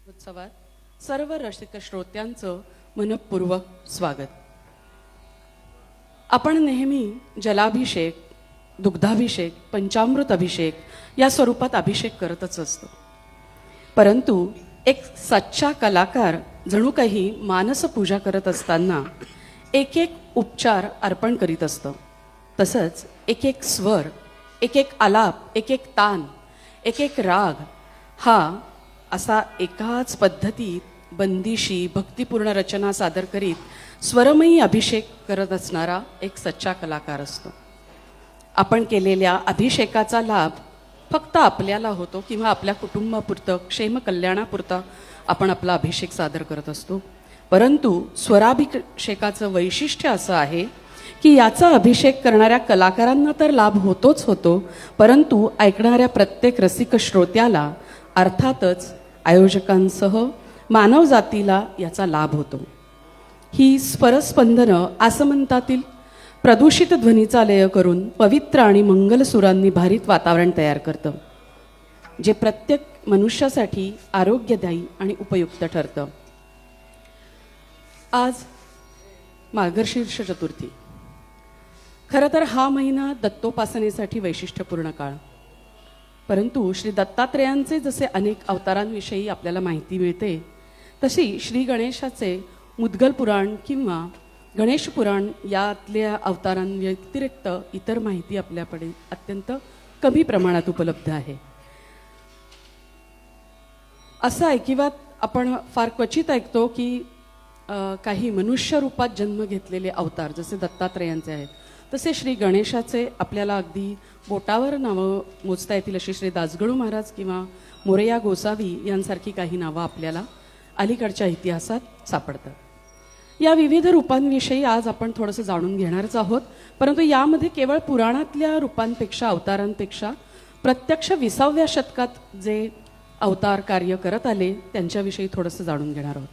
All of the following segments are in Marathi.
उत्सवात सर्व रसिक श्रोत्यांचं मनपूर्वक स्वागत. आपण नेहमी जलाभिषेक, दुग्धाभिषेक, पंचामृत अभिषेक या स्वरूपात अभिषेक करतच असतो. परंतु एक सच्चा कलाकार जणू काही मानस पूजा करत असताना एक एक उपचार अर्पण करीत असतो. तसंच एक एक स्वर, एक एक आलाप, एक एक तान, एक एक राग हा असा एकाच पद्धतीत बंदिशी भक्तिपूर्ण रचना सादर करीत स्वरमयी अभिषेक करत असणारा एक सच्चा कलाकार असतो. आपण केलेल्या अभिषेकाचा लाभ फक्त आपल्याला होतो किंवा आपल्या कुटुंबापुरतं, क्षेमकल्याणापुरता आपण आपला अभिषेक सादर करत असतो. परंतु स्वराभिषेकाचं वैशिष्ट्य असं आहे की याचा अभिषेक करणाऱ्या कलाकारांना तर लाभ होतोच होतो, परंतु ऐकणाऱ्या प्रत्येक रसिक श्रोत्याला, अर्थातच आयोजकांसह मानवजातीला याचा लाभ होतो. ही स्वरस्पंदनं आसमंतातील प्रदूषित ध्वनीचा लय करून पवित्र आणि मंगलसुरांनी भारित वातावरण तयार करतं, जे प्रत्येक मनुष्यासाठी आरोग्यदायी आणि उपयुक्त ठरतं. आज मार्गशीर्ष चतुर्थी. खरं तर हा महिना दत्तोपासनेसाठी वैशिष्ट्यपूर्ण काळ. परंतु श्री दत्तात्रेयांचे जसे अनेक अवतारांविषयी आपल्याला माहिती मिळते, तशी श्री गणेशाचे मुद्गल पुराण किंवा गणेश पुराण यातल्या अवतारांव्यतिरिक्त इतर माहिती आपल्याकडे अत्यंत कमी प्रमाणात उपलब्ध आहे. असं ऐकिवात आपण फार क्वचित ऐकतो की काही मनुष्य रूपात जन्म घेतलेले अवतार जसे दत्तात्रेयांचे आहेत, तसे श्री गणेशाचे आपल्याला अगदी बोटावर नावं मोजता येतील अशी श्री दासगणू महाराज किंवा मोरया गोसावी यांसारखी काही नावं आपल्याला अलीकडच्या इतिहासात सापडतात. या विविध रूपांविषयी आज आपण थोडंसं जाणून घेणारच आहोत. परंतु यामध्ये केवळ पुराणातल्या रूपांपेक्षा, अवतारांपेक्षा प्रत्यक्ष 20व्या शतकात जे अवतार कार्य करत आले त्यांच्याविषयी थोडंसं जाणून घेणार आहोत.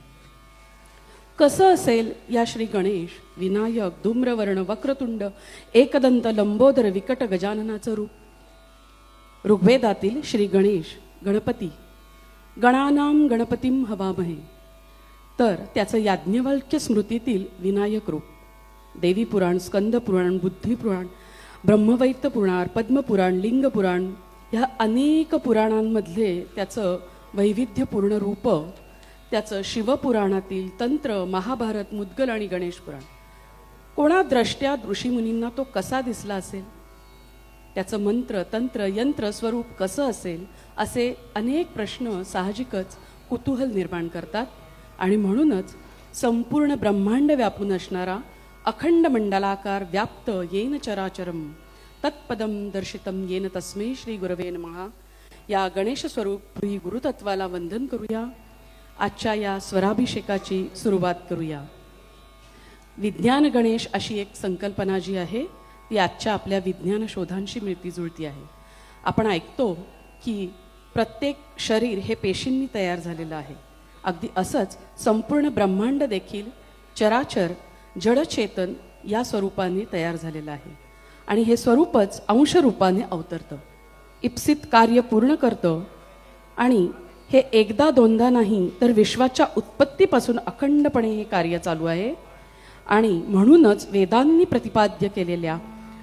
कसं असेल या श्री गणेश, विनायक, धूम्रवर्ण, वक्रतुंड, एकदंत, लंबोदर, विकट गजाननाचं रूप? ऋग्वेदातील श्री गणेश, गणपती, गणानाम गणपतीम हवामहे, तर त्याचं याज्ञवल्क्य स्मृतीतील विनायक रूप. देवी पुराण, स्कंद पुराण, बुद्धी पुराण, ब्रह्मवैत्य पुराण, पद्मपुराण, लिंग पुराण ह्या अनेक पुराणांमधले त्याचं वैविध्यपूर्ण रूप, त्याचं शिवपुराणातील तंत्र, महाभारत, मुद्गल आणि गणेश पुराण, कोणा द्रष्ट्या ऋषीमुनींना तो कसा दिसला असेल, त्याचं मंत्र, तंत्र, यंत्र स्वरूप कसं असेल, असे अनेक प्रश्न साहजिकच कुतूहल निर्माण करतात. आणि म्हणूनच संपूर्ण ब्रह्मांड व्यापून असणारा अखंड मंडलाकार व्याप्त येन चराचरम तत्पदम दर्शितम येन तस्मै श्री गुरवे नमः या गणेश स्वरूप गुरुतत्वाला वंदन करूया. आजच्या या स्वराभिषेकाची सुरुवात करूया. विज्ञान गणेश अशी एक संकल्पना जी आहे ती आजच्या आपल्या विज्ञान शोधांशी मिळती जुळती आहे. आपण ऐकतो की प्रत्येक शरीर हे पेशींनी तयार झालेलं आहे. अगदी असंच संपूर्ण ब्रह्मांड देखील चराचर जडचेतन या स्वरूपाने तयार झालेलं आहे. आणि हे स्वरूपच अंशरूपाने अवतरतं, इप्सित कार्य पूर्ण करतं. आणि हे एकदा दोनदा नाही तर विश्वाच्या उत्पत्तीपासून अखंडपणे हे कार्य चालू आहे. आणि म्हणूनच वेदांनी प्रतिपाद्य केलेल्या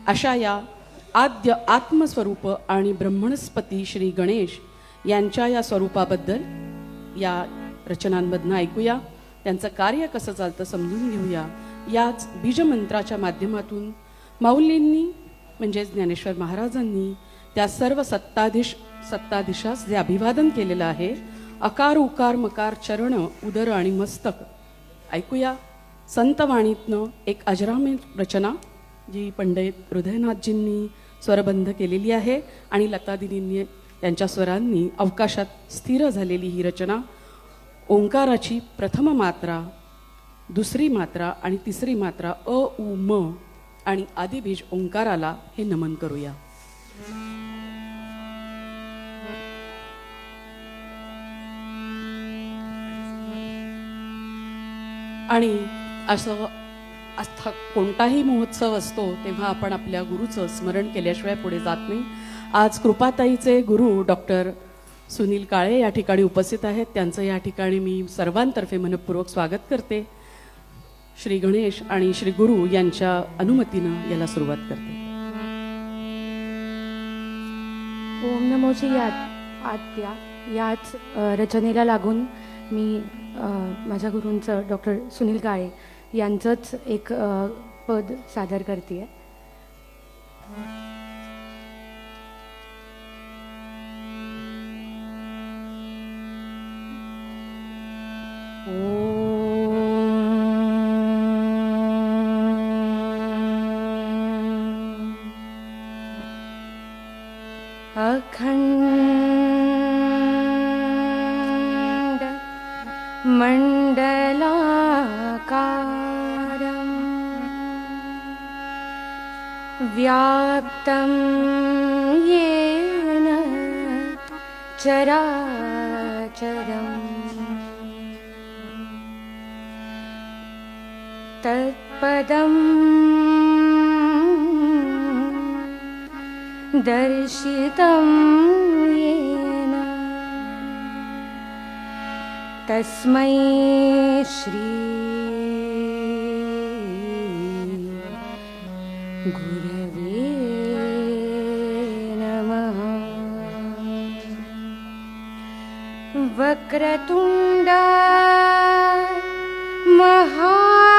अशा या आद्य आत्मस्वरूप आणि ब्रह्मणस्पती श्री गणेश यांच्या या स्वरूपाबद्दल या रचनांमधनं ऐकूया. त्यांचं कार्य कसं चालतं समजून घेऊया. याच बीजमंत्राच्या माध्यमातून माऊलींनी म्हणजेच ज्ञानेश्वर महाराजांनी त्या सर्व सत्ताधीशास जे अभिवादन केलेलं आहे, अकार उकार मकार चरण उदर आणि मस्तक, ऐकूया. संतवाणीतनं एक अजरामर रचना जी पंडित हृदयनाथजींनी स्वरबंध केलेली आहे आणि लतादिनींनी त्यांच्या स्वरांनी अवकाशात स्थिर झालेली ही रचना. ओंकाराची प्रथम मात्रा, दुसरी मात्रा आणि तिसरी मात्रा अ उ म आणि आदिबीज ओंकाराला हे नमन करूया. आणि असं कोणताही महोत्सव असतो तेव्हा आपण आपल्या गुरुचं स्मरण केल्याशिवाय पुढे जात नाही. आज कृपाताईचे गुरु डॉक्टर सुनील काळे या ठिकाणी उपस्थित आहेत. त्यांचं या ठिकाणी मी सर्वांतर्फे मनपूर्वक स्वागत करते. श्री गणेश आणि श्री गुरु यांच्या अनुमतीनं याला सुरुवात करते. ओम नमोची आद्या याच रचनेला लागून मी माझ्या गुरूंचं डॉक्टर सुनील काळे यांचंच एक पद सादर करते. अखंड मंडलाकारं व्याप्तं येन चराचरम् तत्पदं दर्शितं येन तस्मै श्री गुरवे नमः. वक्रतुंड महाकाय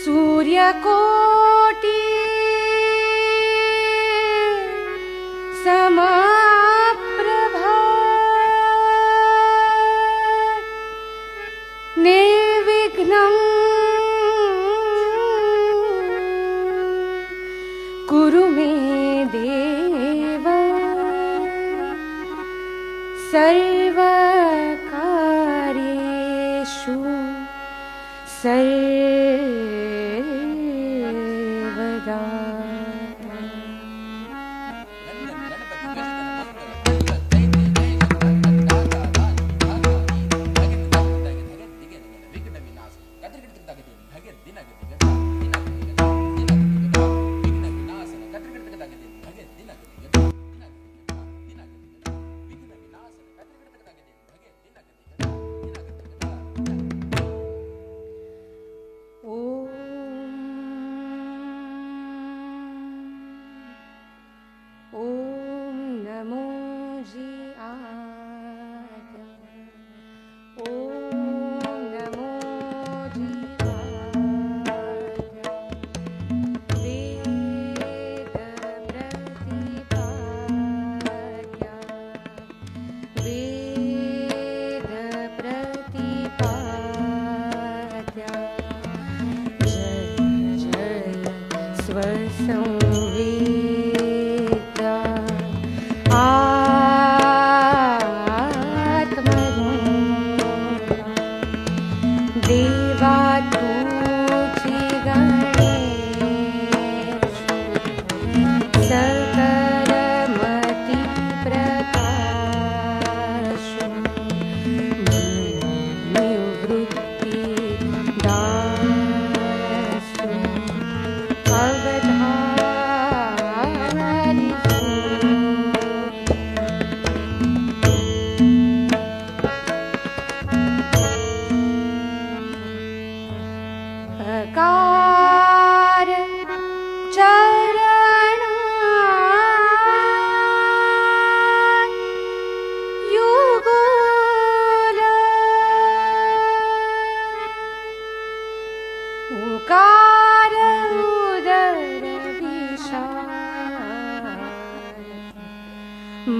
सूर्यकोटि समप्रभा निर्विघ्नं कुरु मे देव सर्वकार्येषु सर्वदा.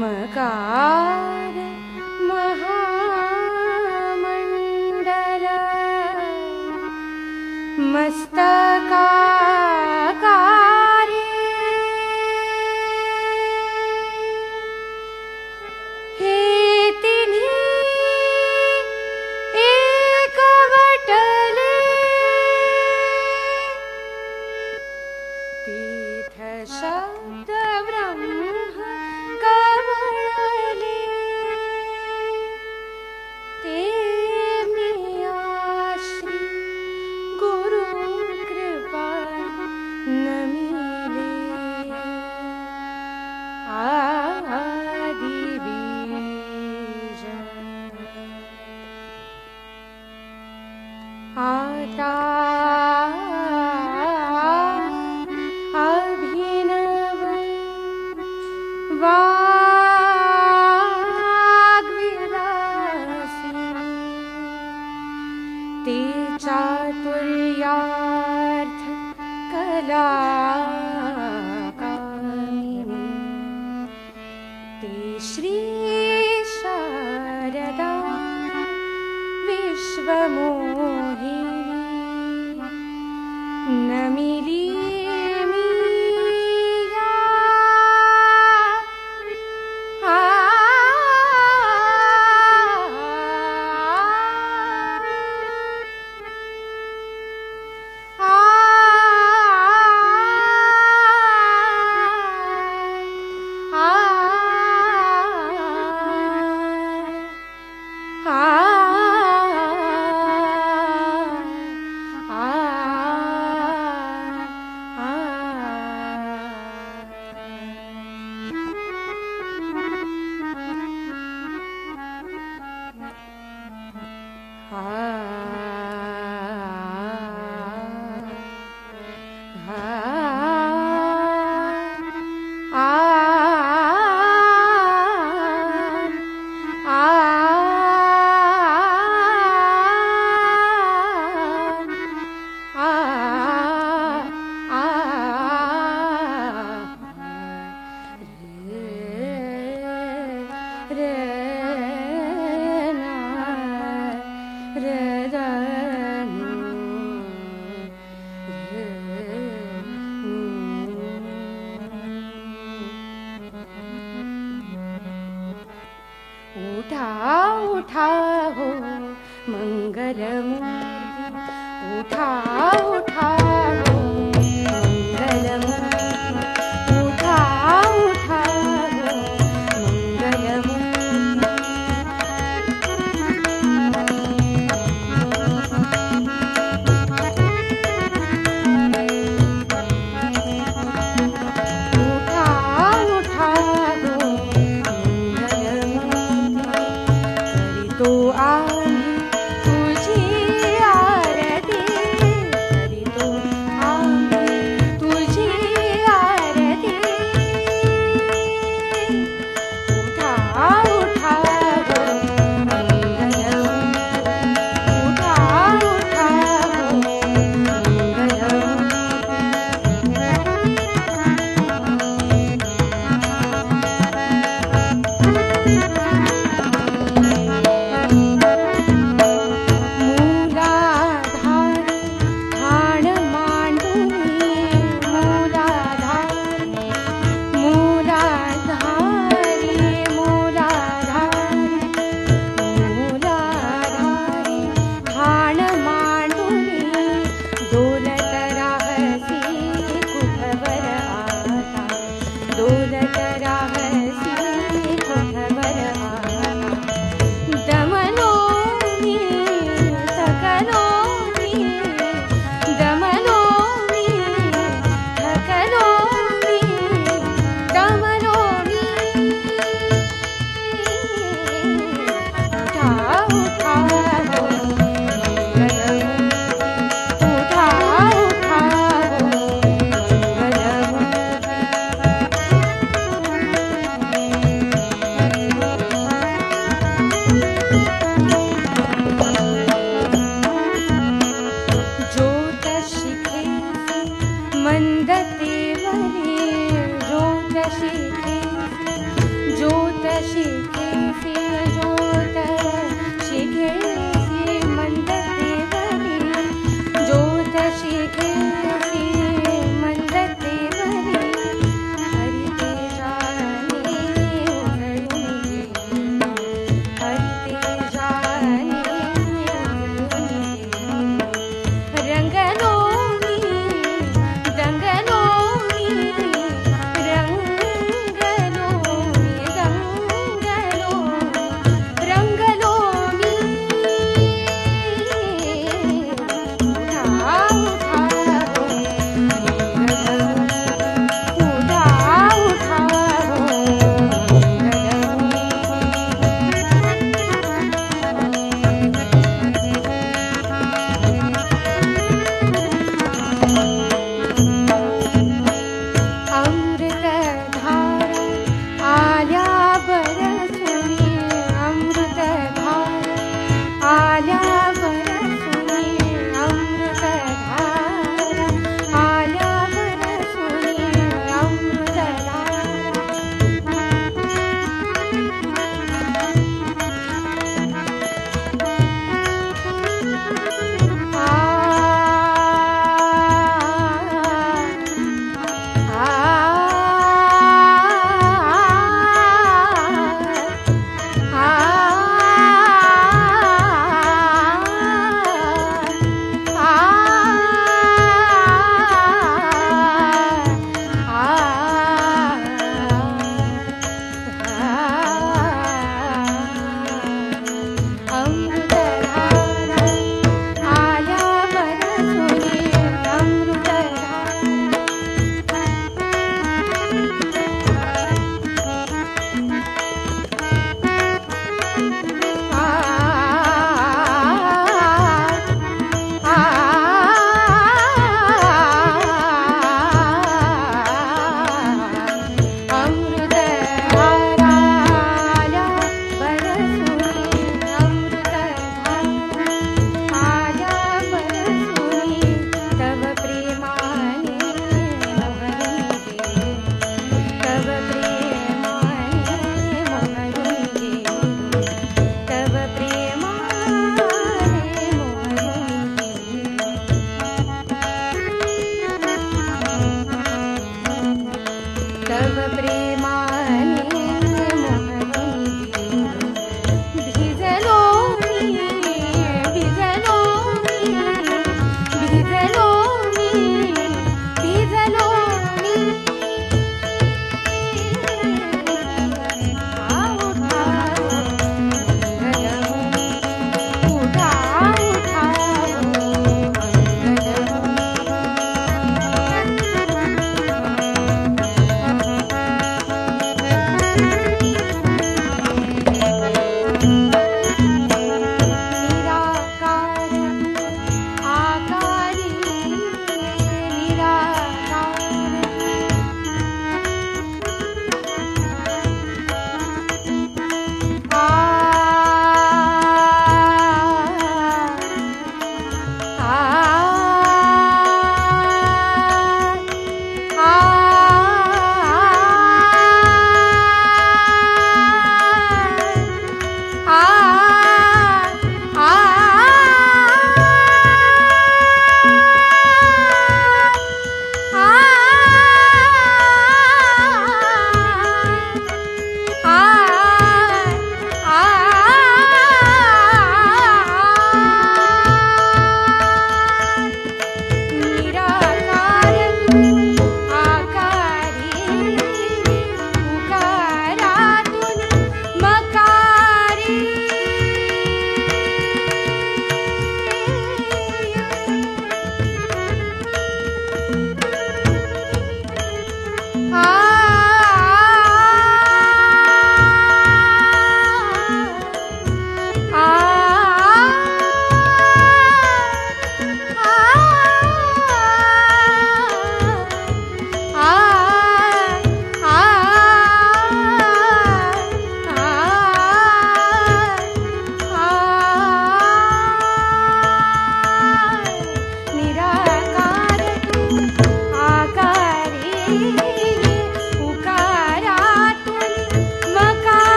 मकार महामंडल मस्तकाकारी हे तिन्ही एकवटले तीर्थ शब्द ब्रह्म कवळले ते मी आश्री गुरु कृपा नमिले. कला कामिनी ते श्री शारदा विश्वमोहिनी नमिली मिया उठा उठा हो मंगलमूर्ती उठा उठा हो मंगलमूर्ती उठा उठा हो तो आम्ही तुझी आरती करीतो आम्ही तुझी आरती उठा उठा गो मंगलमूर्ती उठा उठा गो रंगलो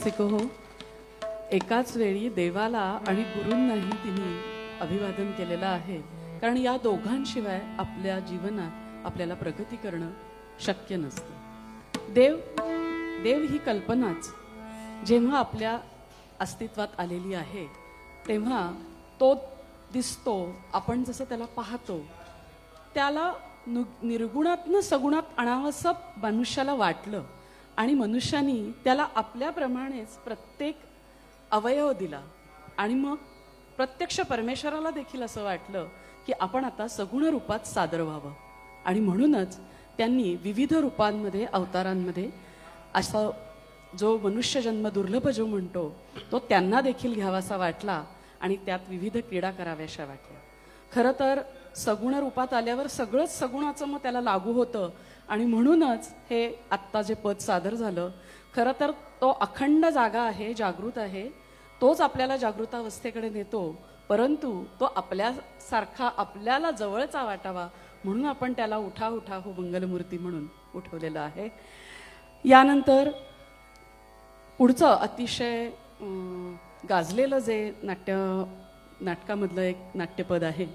रसिको हो, एकाच वेळी देवाला आणि गुरूंनाही तिने अभिवादन केलेलं आहे. कारण या दोघांशिवाय आपल्या जीवनात आपल्याला प्रगती करणं शक्य नसतं. देव ही कल्पनाच जेव्हा आपल्या अस्तित्वात आलेली आहे तेव्हा तो दिसतो. आपण जसं त्याला पाहतो त्याला निर्गुणातनं सगुणात आणावंसं मनुष्याला वाटलं आणि मनुष्यानी त्याला आपल्याप्रमाणेच प्रत्येक अवयव दिला आणि मग प्रत्यक्ष परमेश्वराला देखील असं वाटलं की आपण आता सगुण रूपात सादर व्हावं. आणि म्हणूनच त्यांनी विविध रूपांमध्ये अवतारांमध्ये असा जो मनुष्य जन्म दुर्लभ जो म्हणतो तो त्यांना देखील घ्यावासा वाटला आणि त्यात विविध क्रीडा कराव्याशा वाटल्या. खरं तर सगुण रूपात आल्यावर सगळंच सगुणाचं मग त्याला लागू होतं आणि म्हणूनच हे आत्ता जे पद सादर झालं. खरं तर तो अखंड जागा आहे, जागृत आहे, तोच आपल्याला जागृतावस्थेकडे नेतो. परंतु तो आपल्यासारखा आपल्याला जवळचा वाटावा म्हणून आपण त्याला उठा उठा हो मंगलमूर्ती म्हणून उठवलेलं आहे. यानंतर पुढचं अतिशय गाजलेलं जे नाटकामधलं एक नाट्यपद आहे.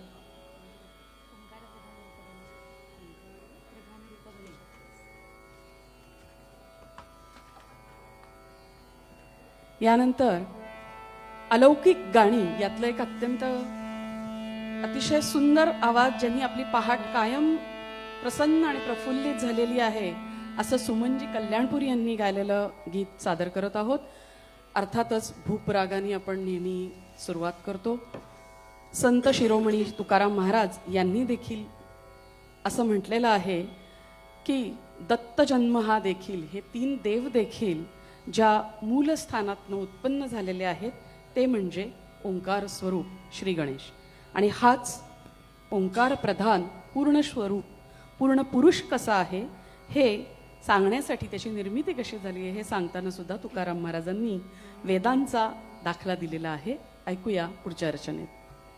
यानंतर अलौकिक गाणी यातलं एक अत्यंत अतिशय सुंदर आवाज ज्यांनी आपली पहाट कायम प्रसन्न आणि प्रफुल्लित झालेली आहे असं सुमनजी कल्याणपूर यांनी गायलेलं गीत सादर करत आहोत. अर्थातच भूप रागाने आपण नेहमी सुरुवात करतो. संत शिरोमणी तुकाराम महाराज यांनी देखील असं म्हटलेलं आहे की दत्त जन्म हा देखील, हे तीन देव देखील ज्या मूलस्थानातनं उत्पन्न झालेले आहेत ते म्हणजे ओंकार स्वरूप श्री गणेश. आणि हाच ओंकार प्रधान पूर्ण स्वरूप पूर्ण पुरुष कसा आहे हे सांगण्यासाठी, त्याची निर्मिती कशी झाली आहे हे सांगताना सुद्धा तुकाराम महाराजांनी वेदांचा दाखला दिलेला आहे. ऐकूया पुढच्या रचनेत.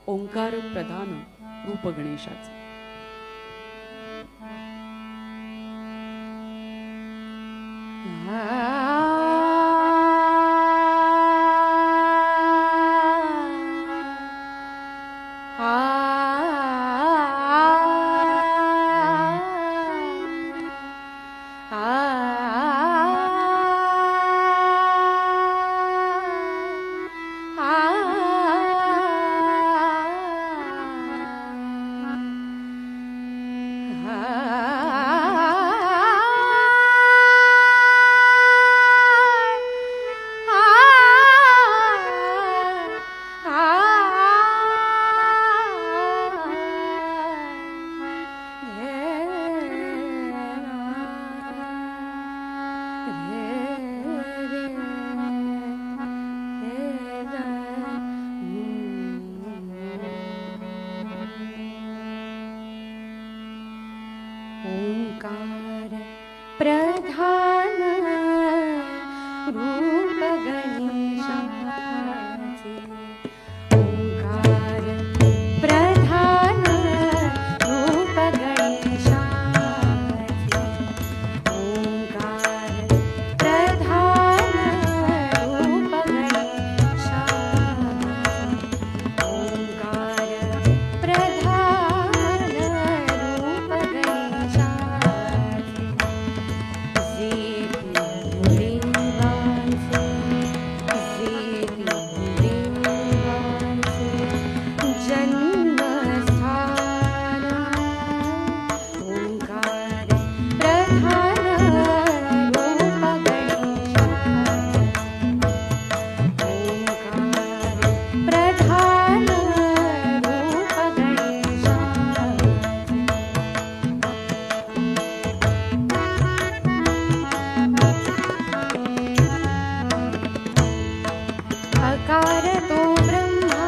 ओंकार प्रधान रूप गणेशाचं. ओंकार प्रधान रूप गणेशाचे. ओंकार प्रधान रूप गणेशाचे. ओंकार प्रधान रूप गणेशाचे. ओंकार प्रधान रूप गणेशाचे. अकार तो ब्रह्मा,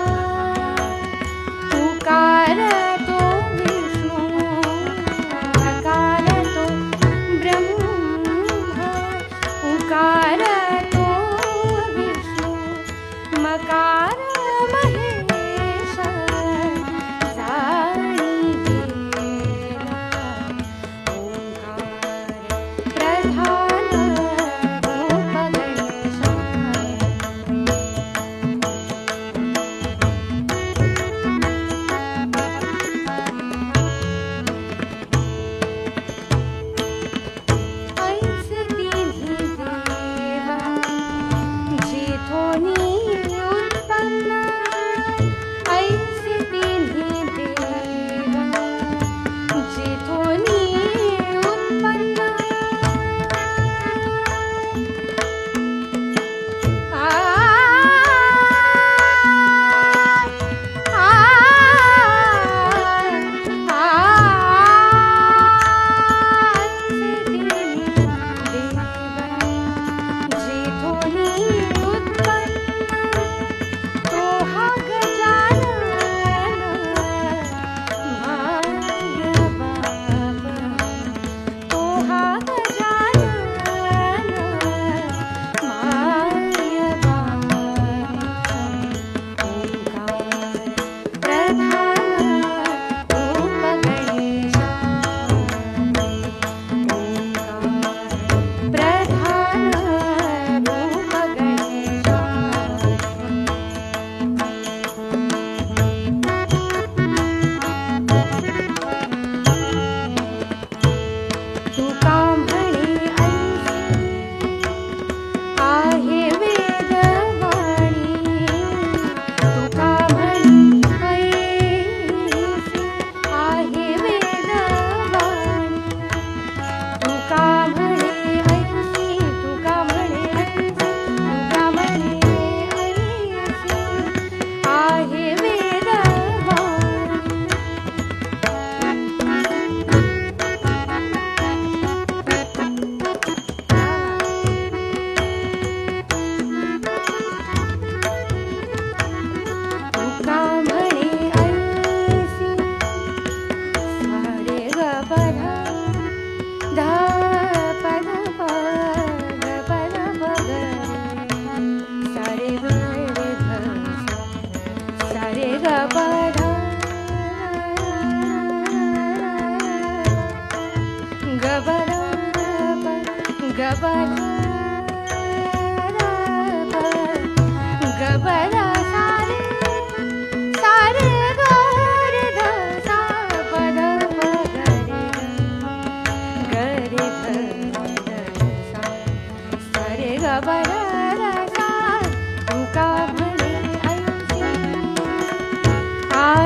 उकार तो विष्णू. अकार तो ब्रह्मा, उकार तो विष्णू. मकार महेश जाणी गेला. ओंकार प्रधान रूप गणेशाचे.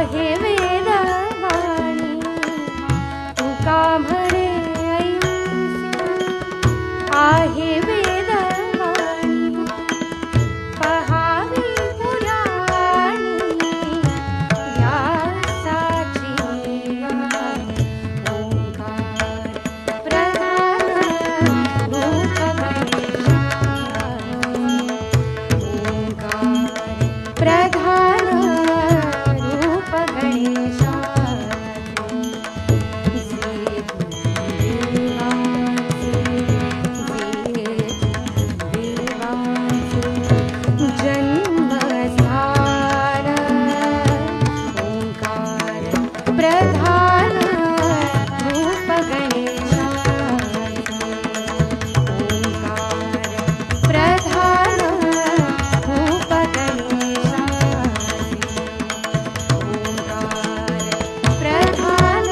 आहे वेदवाणी तुका म्हणे आहे वेदवाणी पहावी पुराणी यासाची ओंकार प्रधान रूप ओंकार प्रधान रूप गणेशा जन्मस्थान ओंकार प्रधान रूप गणेशा ओंकार प्रधान रूप गणेशा ओंकार प्रधान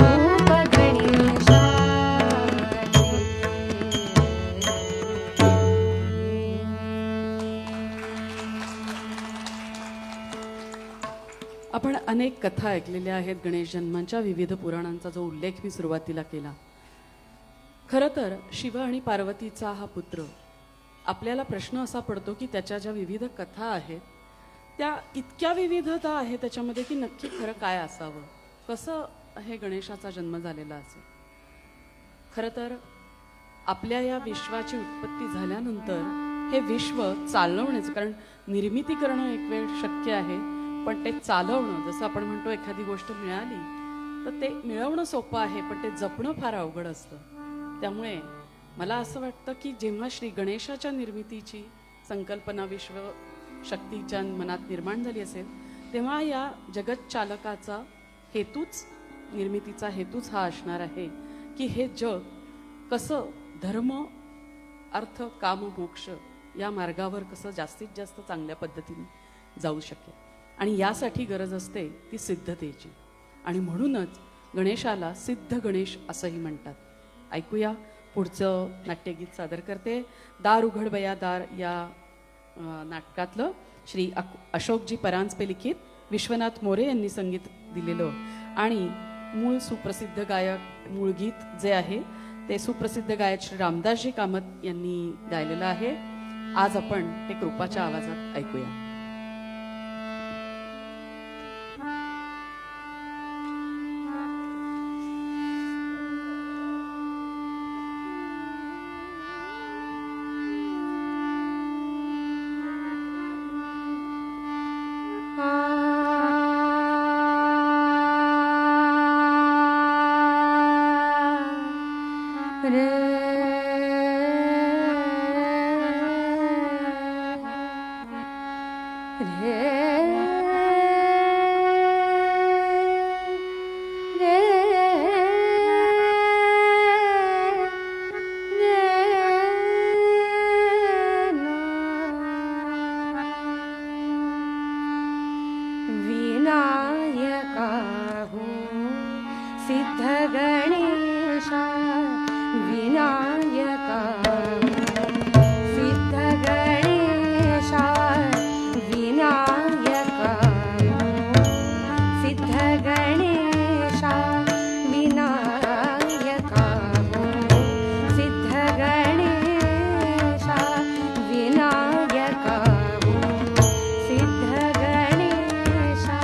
रूप गणेशा आपण अनेक कथा ऐकलेल्या आहेत गणेश जन्मांच्या. विविध पुराणांचा जो उल्लेख मी सुरुवातीला केला, खरं तर शिव आणि पार्वतीचा हा पुत्र, आपल्याला प्रश्न असा पडतो की त्याच्या ज्या विविध कथा आहेत त्या इतक्या विविधता आहे त्याच्यामध्ये की नक्की खरं काय असावं, कसं हे गणेशाचा जन्म झालेला असेल. खरं तर आपल्या या विश्वाची उत्पत्ती झाल्यानंतर हे विश्व चालवण्याचं, कारण निर्मिती करणं एक वेळ शक्य आहे, पण ते चालवणं, जसं आपण म्हणतो एखादी गोष्ट मिळाली तर ते मिळवणं सोपं आहे, पण ते जपणं फार अवघड असतं. त्यामुळे मला असं वाटतं की जेव्हा श्री गणेशाच्या निर्मितीची संकल्पना विश्व शक्तीच्या मनात निर्माण झाली असेल, तेव्हा या जगत चालकाचा हेतूच, निर्मितीचा हेतूच हा असणार आहे की हे जग कसं धर्म, अर्थ, काम, मोक्ष या मार्गावर कसं जास्तीत जास्त चांगल्या पद्धतीने जाऊ शकेल. आणि यासाठी गरज असते ती सिद्धतेची, आणि म्हणूनच गणेशाला सिद्ध गणेश असंही म्हणतात. ऐकूया पुढचं नाट्यगीत सादर करते. दार उघड बया दार या नाटकातलं श्री अशोकजी परांजपे लिखित, विश्वनाथ मोरे यांनी संगीत दिलेलं आणि मूळ सुप्रसिद्ध गायक, मूळ गीत जे आहे ते सुप्रसिद्ध गायक श्री रामदासजी कामत यांनी गायलेलं आहे. आज आपण ते कृपाच्या आवाजात ऐकूया. सिद्ध गणेशा विनायका सिद्ध गणेशा विनायका सिद्ध गणेशा विनायका सिद्ध गणेशा विनायका सिद्ध गणेशा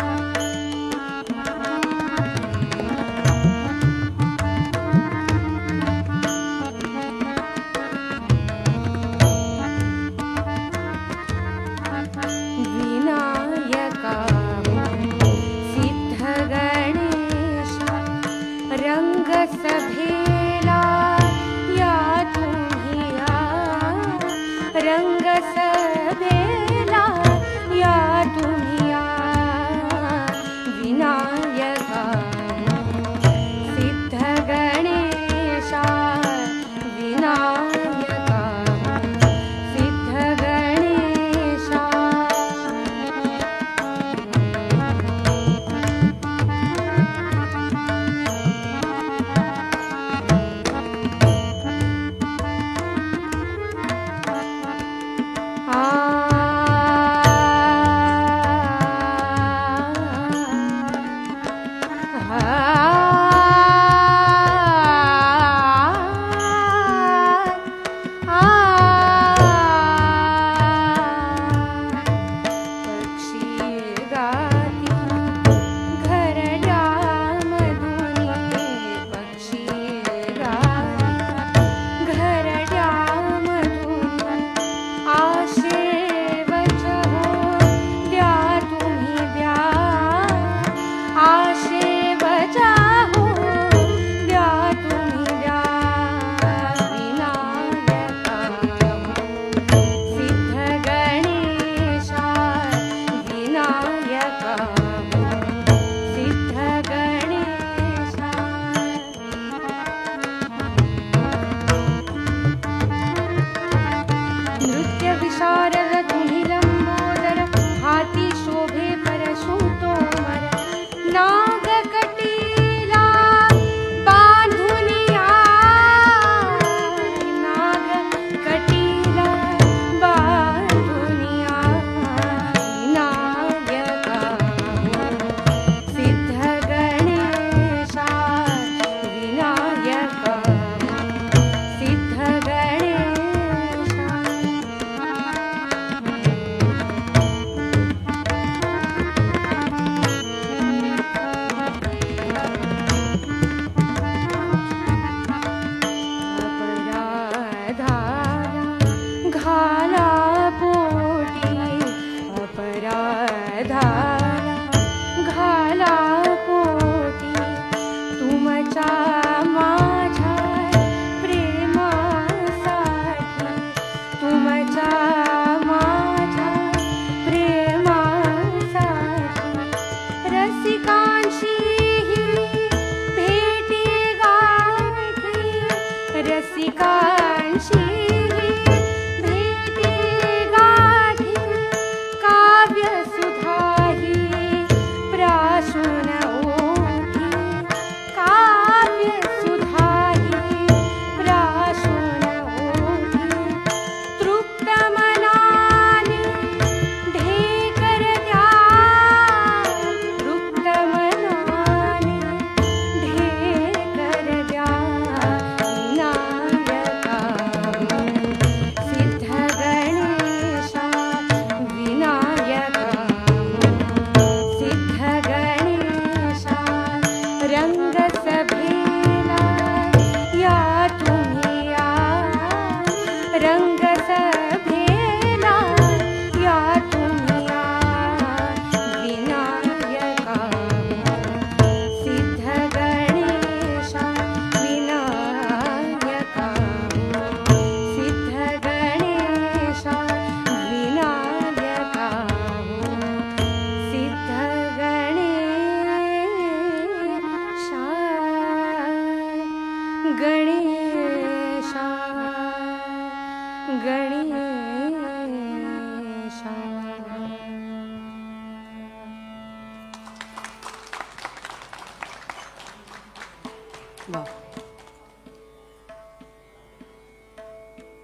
वा.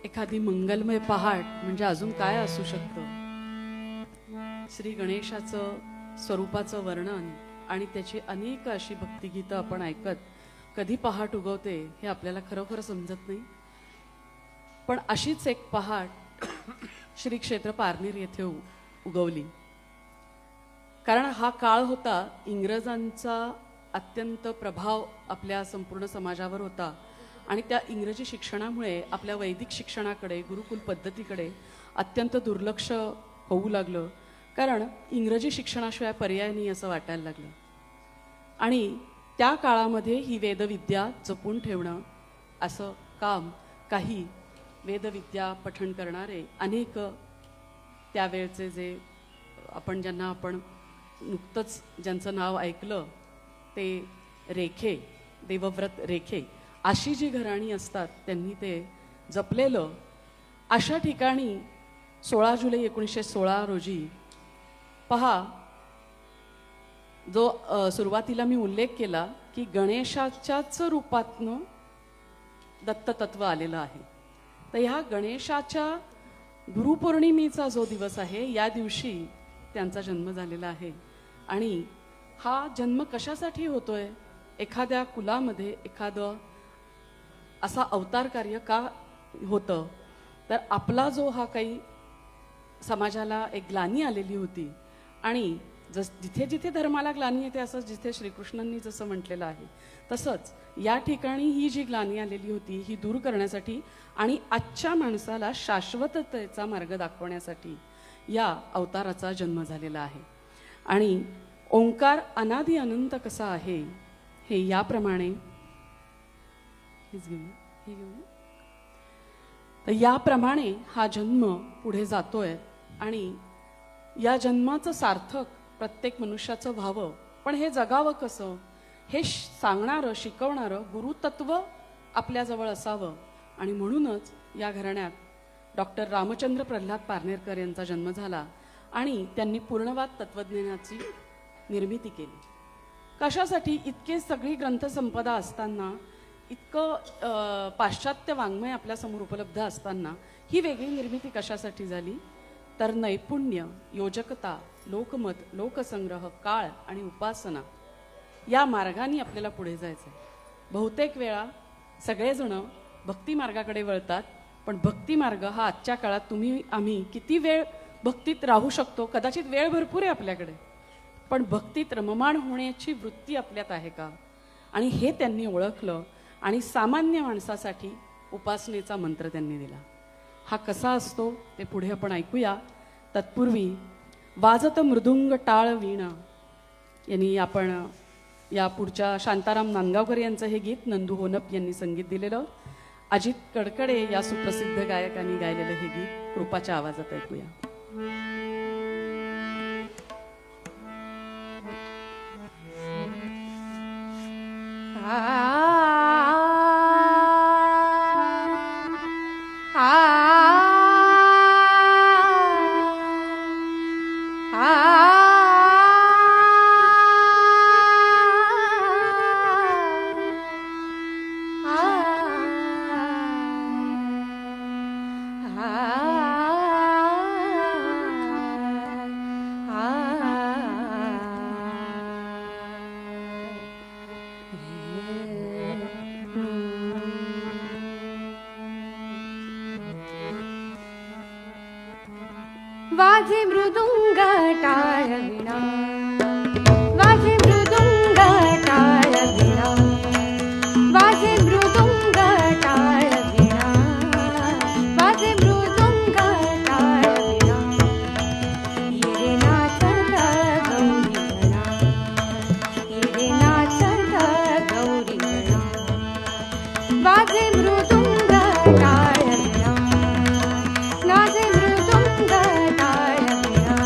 एखादी मंगलमय पहाट म्हणजे अजून काय असू शकतं. श्री गणेशाचं स्वरूपाचं वर्णन आणि त्याची अनेक अशी भक्तिगीतं आपण ऐकत कधी पहाट उगवते हे आपल्याला खरोखर समजत नाही. पण अशीच एक पहाट श्री क्षेत्र पारनेर येथे उगवली. कारण हा काळ होता इंग्रजांचा अत्यंत प्रभाव आपल्या संपूर्ण समाजावर होता आणि त्या इंग्रजी शिक्षणामुळे आपल्या वैदिक शिक्षणाकडे गुरुकुल पद्धतीकडे अत्यंत दुर्लक्ष होऊ लागलं. कारण इंग्रजी शिक्षणाशिवाय पर्याय नाही असं वाटायला लागलं. आणि त्या काळामध्ये ही वेदविद्या जपून ठेवणं असं काम काही वेदविद्या पठण करणारे अनेक त्यावेळचे जे ज्यांना आपण नुकतंच ज्यांचं नाव ऐकलं ते रेखे, देवव्रत रेखे अशी जी घराणी असतात त्यांनी ते जपलेलं. अशा ठिकाणी 16 जुलै 1916 रोजी पहा, जो सुरुवातीला मी उल्लेख केला की गणेशाच्याच रूपातनं दत्ततत्व आलेलं आहे. तर ह्या गणेशाच्या गुरुपौर्णिमेचा जो दिवस आहे या दिवशी त्यांचा जन्म झालेला आहे. आणि हा जन्म कशासाठी होतोय, एखाद्या कुलामध्ये एखादं असा अवतार कार्य का होतं, तर आपला जो हा काही समाजाला एक ग्लानी आलेली होती आणि जिथे जिथे धर्माला ग्लानी येते असं जिथे श्रीकृष्णांनी जसं म्हटलेलं आहे तसंच या ठिकाणी ही जी ग्लानी आलेली होती ही दूर करण्यासाठी आणि आजच्या माणसाला शाश्वततेचा मार्ग दाखवण्यासाठी या अवताराचा जन्म झालेला आहे. आणि ओंकार अनादि अनंत कसा आहे हे याप्रमाणे तर याप्रमाणे हा जन्म पुढे जातोय. आणि या जन्माचं सार्थक प्रत्येक मनुष्याचं व्हावं, पण हे जगावं कसं हे सांगणारं शिकवणारं गुरुतत्व आपल्याजवळ असावं. आणि म्हणूनच या घराण्यात डॉक्टर रामचंद्र प्रल्हाद पारनेरकर यांचा जन्म झाला आणि त्यांनी पूर्णवाद तत्वज्ञानाची निर्मिती केली. कशासाठी, इतके सगळी ग्रंथसंपदा असताना, इतकं पाश्चात्य वाङ्मय आपल्यासमोर उपलब्ध असताना ही वेगळी निर्मिती कशासाठी झाली, तर नैपुण्य, योजकता, लोकमत, लोकसंग्रह, काळ आणि उपासना या मार्गाने आपल्याला पुढे जायचं आहे. बहुतेक वेळा सगळेजण भक्ती मार्गाकडे वळतात, पण भक्ती मार्ग हा आजच्या काळात तुम्ही आम्ही किती वेळ भक्तीत राहू शकतो, कदाचित वेळ भरपूर आहे आपल्याकडे, पण भक्तीत रममाण होण्याची वृत्ती आपल्यात आहे का, आणि हे त्यांनी ओळखलं. आणि सामान्य माणसासाठी उपासनेचा मंत्र त्यांनी दिला. हा कसा असतो ते पुढे आपण ऐकूया. तत्पूर्वी वाजत मृदुंग टाळ वीणा यांनी आपण या पुढच्या शांताराम नांदगावकर यांचं हे गीत नंदू होनप यांनी संगीत दिलेलं, अजित कडकडे या सुप्रसिद्ध गायकांनी गायलेलं हे गीत कृपाच्या आवाजात ऐकूया. वाजे मृदुंग टाळ वीणा, वाजे मृदुंग टाळ वीणा, वाजे मृदुंग टाळ वीणा, वाजे मृदुंग टाळ वीणा. हिरे नाचत गौरी गणा, हिरे नाचत गौरी गणा. वाजे मृदुंग टाळ वीणा, नाचे मृदुंग टाळ वीणा.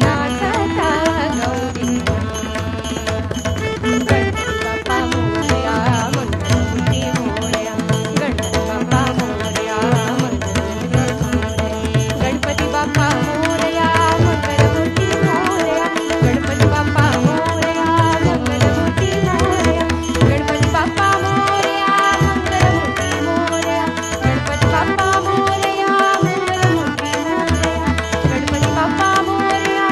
नाचता गौरी गणपती बाप्पा मोरया मंगलमूर्ती मोरया गणपती बाप्पा मोरया गणपती बाप्पा मोरया मंगलमूर्ती मोरया गणपती बाप्पा मोरया मंगलमूर्ती मोरया गणपती बाप्पा मोरया मंगलमूर्ती मोरया गणपती बाप्पा मोरया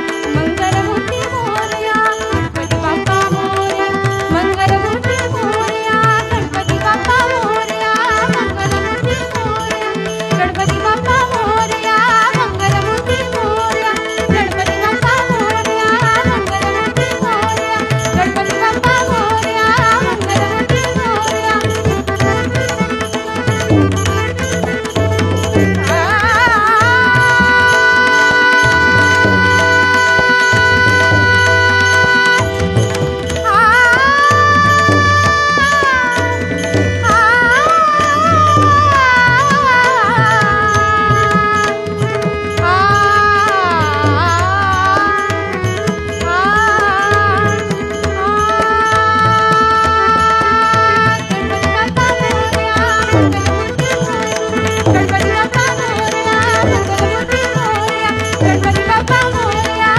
मंगलमूर्ती मोरया गणपती बाप्पा मोरया मंगलमूर्ती मोरया गणपती बाप्पा मोरया मंगलमूर्ती मोरया गणपती बाप्पा मोरया मंगलमूर्ती मोरया गणपती बाप्पा मोरया मंगलमूर्ती मोरया गणपती बाप्पा मोरया मंगलमूर्ती मोरया गणपती बाप्पा मोरया मंगलमूर्ती गणपती बाप्पा मोरया मंगलमूर्ती मोरया गणपती बाप्पा मोरया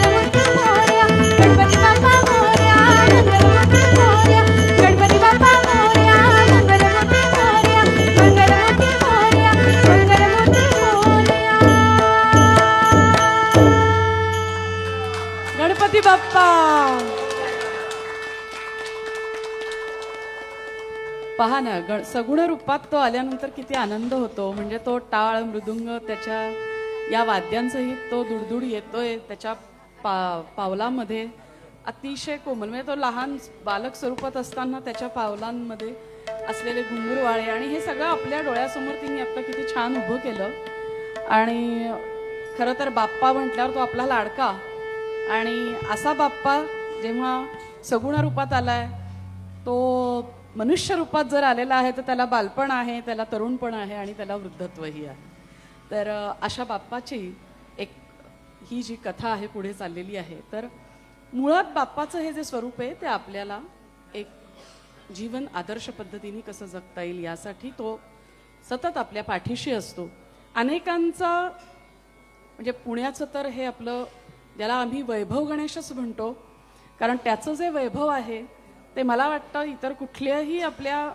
मंगलमूर्ती मोरया गणपती बाप्पा मोरया मंगलमूर्ती मोरया गणपती बाप्पा मोरया मंगलमूर्ती मोरया गणपती बाप्पा मोरया मंगलमूर्ती मोरया मंगलमूर्ती मोरया मंगलमूर्ती मोरया गणपती बाप्पा. पहा ना, सगुण रूपात तो आल्यानंतर किती आनंद होतो. म्हणजे तो टाळ मृदुंग त्याच्या या वाद्यांसहित तो दुडदुड येतोय त्याच्या पावलामध्ये अतिशय कोमल. म्हणजे तो लहान बालक स्वरूपात असताना त्याच्या पावलांमध्ये असलेले घुंगरूवाळे आणि हे सगळं आपल्या डोळ्यासमोर तिने आता किती छान उभं केलं. आणि खरं तर बाप्पा म्हटल्यावर तो आपला लाडका. आणि असा बाप्पा जेव्हा सगुण रूपात आलाय, तो मनुष्य रूपात जर आलेला आहे तर त्याला बालपण आहे, त्याला तरुणपण आहे आणि त्याला वृद्धत्वही आहे. तर अशा बाप्पाची एक ही जी कथा आहे पुढे चाललेली आहे. तर मुळात बाप्पाचं हे जे स्वरूप आहे ते आपल्याला एक जीवन आदर्श पद्धतीने कसं जगता येईल यासाठी तो सतत आपल्या पाठीशी असतो. अनेकांचा म्हणजे पुण्याचं तर हे आपलं ज्याला आम्ही वैभव गणेशच म्हणतो, कारण त्याचं जे वैभव आहे ते मला वाटतं इतर कुठल्याही आपल्या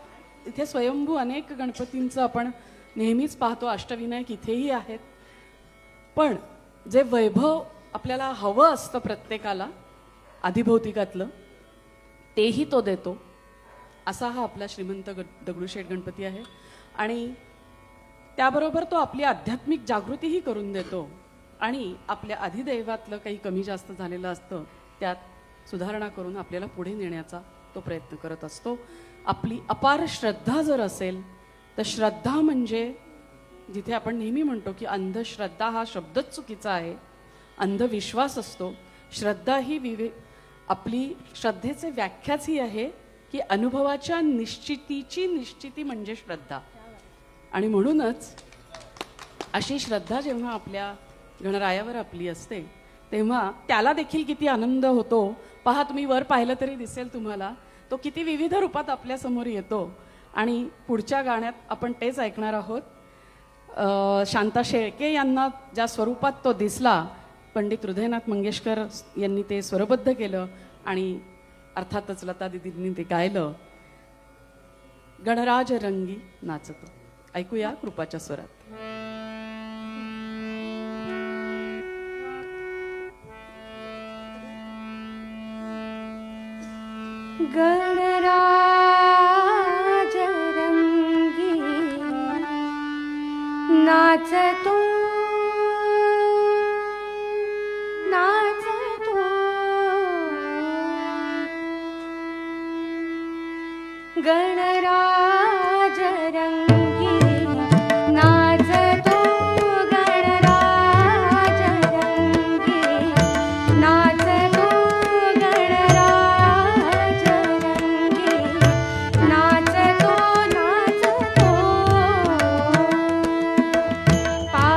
इथे स्वयंभू अनेक गणपतींचं आपण नेहमीच पाहतो, अष्टविनायक इथेही आहेत. पण जे वैभव आपल्याला हवं असतं प्रत्येकाला आधिभौतिकातलं, तेही तो देतो. असा हा आपला श्रीमंत दगडूशेठ गणपती आहे. आणि त्याबरोबर तो आपली आध्यात्मिक जागृतीही करून देतो आणि आपल्या अधिदैवातलं काही कमी जास्त झालेलं असतं त्यात सुधारणा करून आपल्याला पुढे नेण्याचा तो प्रयत्न करत असतो. आपली अपार श्रद्धा जर असेल तर श्रद्धा म्हणजे जिथे आपण नेहमी म्हणतो की अंधश्रद्धा हा शब्दच चुकीचा आहे, अंधविश्वास असतो. श्रद्धा ही आपली श्रद्धेचे व्याख्याच ही आहे की अनुभवाच्या निश्चितीची निश्चिती म्हणजे श्रद्धा. आणि म्हणूनच अशी श्रद्धा जेव्हा आपल्या गणरायावर आपली असते तेव्हा त्याला देखील किती आनंद होतो. पहा, तुम्ही वर पाहिलं तरी दिसेल तुम्हाला, तो किती विविध रूपात आपल्या समोर येतो. आणि पुढच्या गाण्यात आपण तेच ऐकणार आहोत. शांता शेळके यांना ज्या स्वरूपात तो दिसला, पंडित हृदयनाथ मंगेशकर यांनी ते स्वरबद्ध केलं आणि अर्थातच लता दिदींनी ते गायलं. गणराज रंगी नाचतो. ऐकूया कृपाच्या स्वरात. गणराज रंगी नाचतो नाचतो गणराज रंगी नाचतो गणराज रंगी नाचतो गणराज रंगी नाचतो नाचतो पा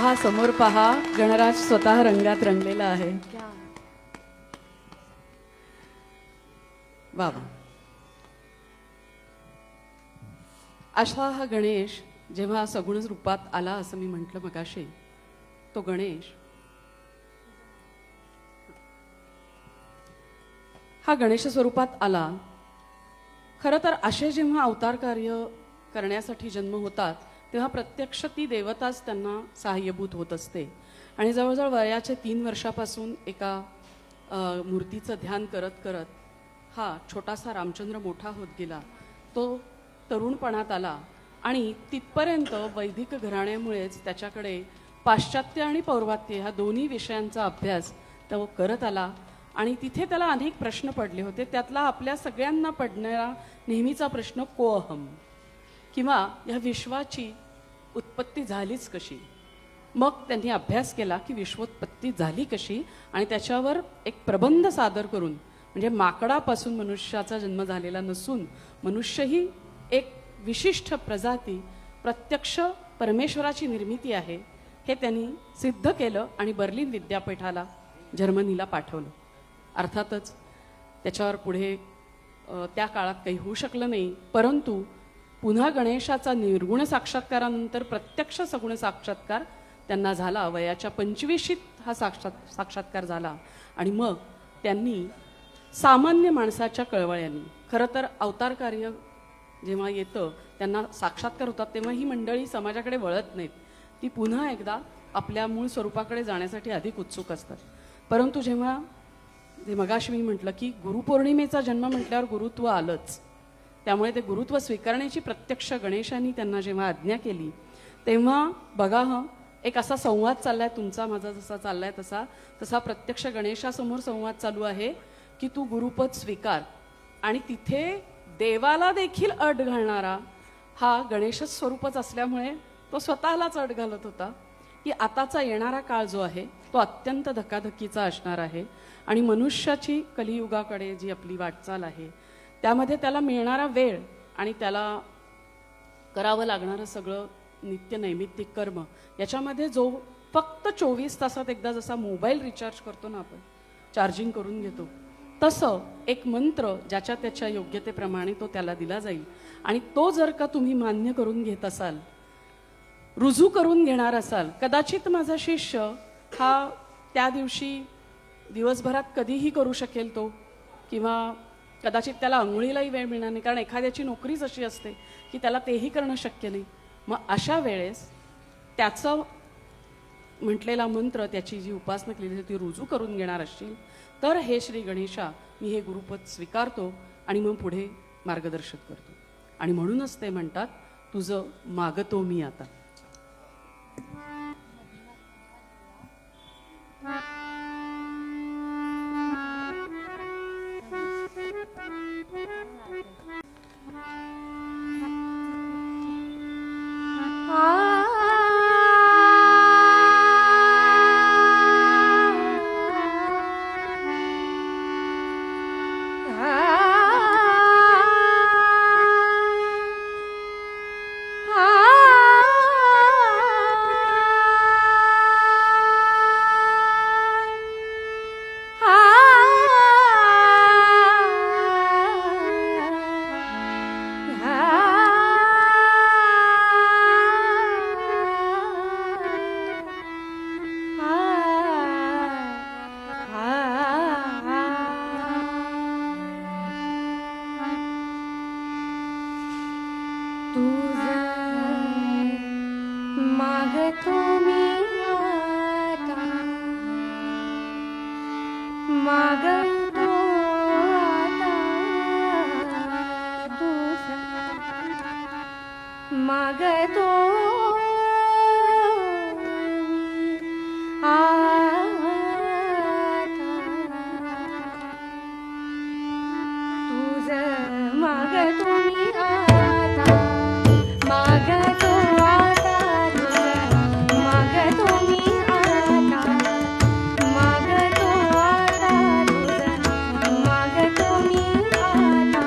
पहा समोर पहा, गणराज स्वतः रंगात रंगलेला आहे. बाबा अशा हा गणेश जेव्हा सगुण रूपात आला असं मी म्हटलं मगाशी, तो गणेश हा गणेश स्वरूपात आला. खरं तर असे जेव्हा अवतार कार्य करण्यासाठी जन्म होतात तेव्हा प्रत्यक्ष ती देवताच त्यांना सहाय्यभूत होत असते. आणि जवळजवळ वयाच्या 3 वर्षापासून एका मूर्तीचं ध्यान करत करत हा छोटासा रामचंद्र मोठा होत गेला. तो तरुणपणात आला आणि तिथपर्यंत वैदिक घराण्यामुळेच त्याच्याकडे पाश्चात्य आणि पौर्वात्य ह्या दोन्ही विषयांचा अभ्यास तो करत आला. आणि तिथे त्याला अनेक प्रश्न पडले होते. त्यातला आपल्या सगळ्यांना पडणारा नेहमीचा प्रश्न कोअहम, किंवा या विश्वाची उत्पत्ती झालीच कशी. मग त्यांनी अभ्यास केला की विश्वोत्पत्ती झाली कशी, आणि त्याच्यावर एक प्रबंध सादर करून, म्हणजे माकडापासून मनुष्याचा जन्म झालेला नसून मनुष्यही एक विशिष्ट प्रजाती प्रत्यक्ष परमेश्वराची निर्मिती आहे हे त्यांनी सिद्ध केलं आणि बर्लिन विद्यापीठाला जर्मनीला पाठवलं. अर्थातच त्याच्यावर पुढे त्या काळात काही होऊ शकलं नाही. परंतु पुन्हा गणेशाचा निर्गुण साक्षात्कारानंतर प्रत्यक्ष सगुण साक्षात्कार त्यांना झाला. वयाच्या 25शीत हा साक्षात्कार झाला. आणि मग त्यांनी सामान्य माणसाच्या कळवळ्यांनी, खरं तर अवतार कार्य जेव्हा येतं त्यांना साक्षात्कार होतात तेव्हा ही मंडळी समाजाकडे वळत नाहीत. ती पुन्हा एकदा आपल्या मूळ स्वरूपाकडे जाण्यासाठी अधिक उत्सुक असतात. परंतु जेव्हा जे मगाशी मी म्हटलं की गुरुपौर्णिमेचा जन्म म्हटल्यावर गुरुत्व आलंच, त्यामुळे ते गुरुत्व स्वीकारण्याची प्रत्यक्ष गणेशांनी त्यांना जेव्हा आज्ञा केली तेव्हा बघा एक असा संवाद चाललाय तुमचा माझा, जसा चाललाय तसा प्रत्यक्ष गणेशासमोर संवाद चालू आहे की तू गुरुपद स्वीकार. आणि तिथे देवाला देखील अट घालणारा हा गणेश स्वरूपच असल्यामुळे तो स्वतःलाच अट घालत होता की आताचा येणारा काळ जो आहे तो अत्यंत धक्काधक्कीचा असणार आहे. आणि मनुष्याची कलियुगाकडे जी आपली वाटचाल आहे त्यामध्ये त्याला मिळणारा वेळ आणि त्याला करावं लागणारं सगळं नित्य नैमित्तिक कर्म याच्यामध्ये जो फक्त 24 तासात एकदा जसा मोबाईल रिचार्ज करतो ना आपण, चार्जिंग करून घेतो, तसं एक मंत्र ज्याच्या त्याच्या योग्यतेप्रमाणे तो त्याला दिला जाईल. आणि तो जर का तुम्ही मान्य करून घेत असाल, रुजू करून घेणार असाल, कदाचित माझा शिष्य हा त्या दिवशी दिवसभरात कधीही करू शकेल तो, किंवा कदाचित त्याला अंघोळीलाही वेळ मिळणार नाही, कारण एखाद्याची नोकरीच अशी असते की त्याला तेही करणं शक्य नाही. मग अशा वेळेस त्याचं म्हटलेला मंत्र, त्याची जी उपासना केलेली ती रुजू करून घेणार असशील तर हे श्री गणेशा मी हे गुरुपद स्वीकारतो आणि मग पुढे मार्गदर्शन करतो. आणि म्हणूनच ते म्हणतात तुझं मागतो मी आता. मागतो मी आता, मागतो आता तुझा, मागतो आता तुझं, मागतो मी आता, मागतो आता तुझं, मागतो मी आता, मागतो आता तुझं, मागतो मी आता.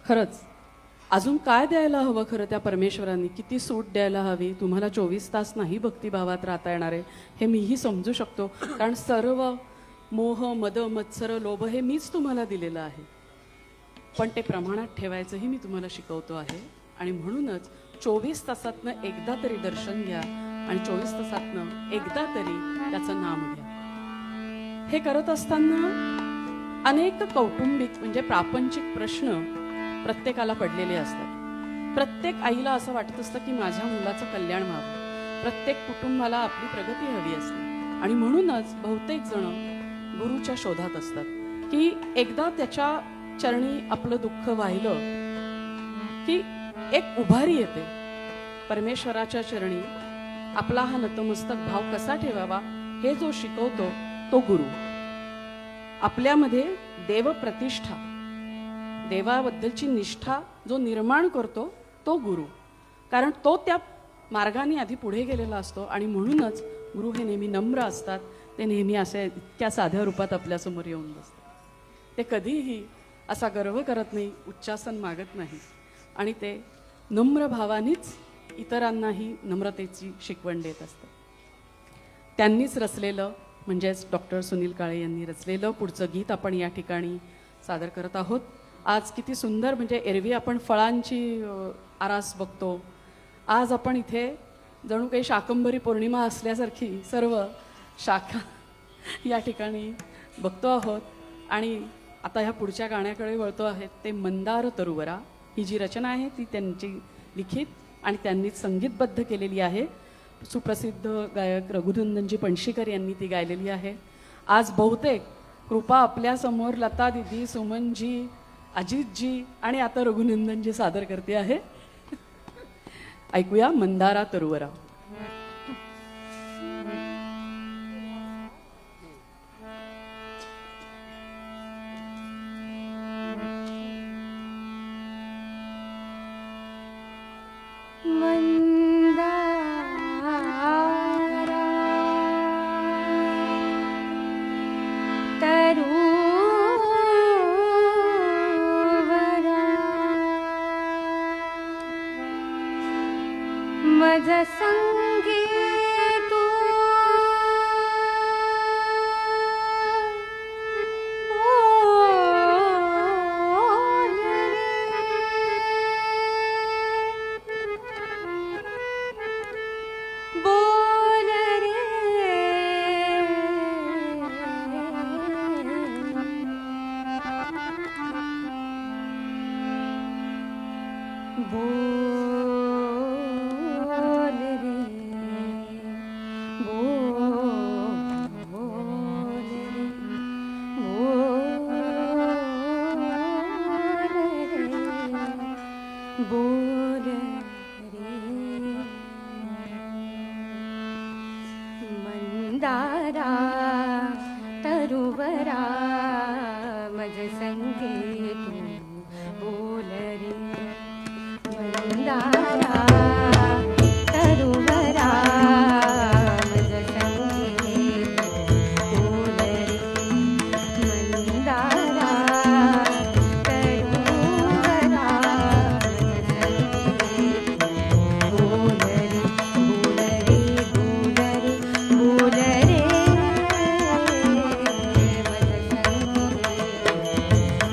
खरंच अजून काय द्यायला हवं खरं त्या परमेश्वरांनी, किती सूट द्यायला हवी. तुम्हाला 24 तास नाही भक्तिभावात राहता येणार आहे हे मीही समजू शकतो, कारण सर्व मोह मद मत्सर लोभ हे मीच तुम्हाला दिलेलं आहे. पण ते प्रमाणात ठेवायचंही मी तुम्हाला शिकवतो आहे. आणि म्हणूनच 24 तासातनं एकदा तरी दर्शन घ्या आणि 24 तासातनं एकदा तरी त्याचं नाम घ्या. हे करत असताना अनेक कौटुंबिक म्हणजे प्रापंचिक प्रश्न प्रत्येकाला पडलेले असतात. प्रत्येक आईला असं वाटत असतं की माझ्या मुलाचं कल्याण व्हावं. प्रत्येक कुटुंबाला आपली प्रगती हवी असते आणि म्हणूनच बहुतेक जण गुरुच्या शोधात असतात की एकदा त्याच्या चरणी आपलं दुःख वाहिलं की एक उभारी येते. परमेश्वराच्या चरणी आपला हा नतमस्तक भाव कसा ठेवावा हे जो शिकवतो तो गुरु. आपल्यामध्ये देवप्रतिष्ठा, देवाबद्दलची निष्ठा जो निर्माण करतो तो गुरु, कारण तो त्या मार्गाने आधी पुढे गेलेला असतो. आणि म्हणूनच गुरु हे नेहमी नम्र असतात. ते नेहमी असे इतक्या साध्या रूपात आपल्यासमोर येऊन बसतात. ते कधीही असा गर्व करत नाही, उच्चासन मागत नाही आणि ते नम्र भावानीच इतरांनाही नम्रतेची शिकवण देत असतात. त्यांनीच रचलेलं म्हणजेच डॉक्टर सुनील काळे यांनी रचलेलं पुढचं गीत आपण या ठिकाणी सादर करत आहोत. आज किती सुंदर, म्हणजे एरवी आपण फळांची आरास बघतो, आज आपण इथे जणू काही शाकंभरी पौर्णिमा असल्यासारखी सर्व शाखा या ठिकाणी बघतो आहोत. आणि आता ह्या पुढच्या गाण्याकडे वळतो आहेत ते मंदार तरुवरा. ही जी रचना आहे ती त्यांची लिखित आणि त्यांनीच संगीतबद्ध केलेली आहे. सुप्रसिद्ध गायक रघुनंदनजी पणशीकर यांनी ती गायलेली आहे. आज बहुतेक कृपा आपल्यासमोर लता दिदी, सुमनजी, अजितजी आणि आता रघुनंदनजी सादर करते आहे. ऐकूया मंदारा तरुवरा. मज संगी तू बोल रे बोल बोल रे मंदारा तरुवरा मज संगे तू बोल रे मंदारा तरुवरा मज संगे तू बोल रे मंदारा Oh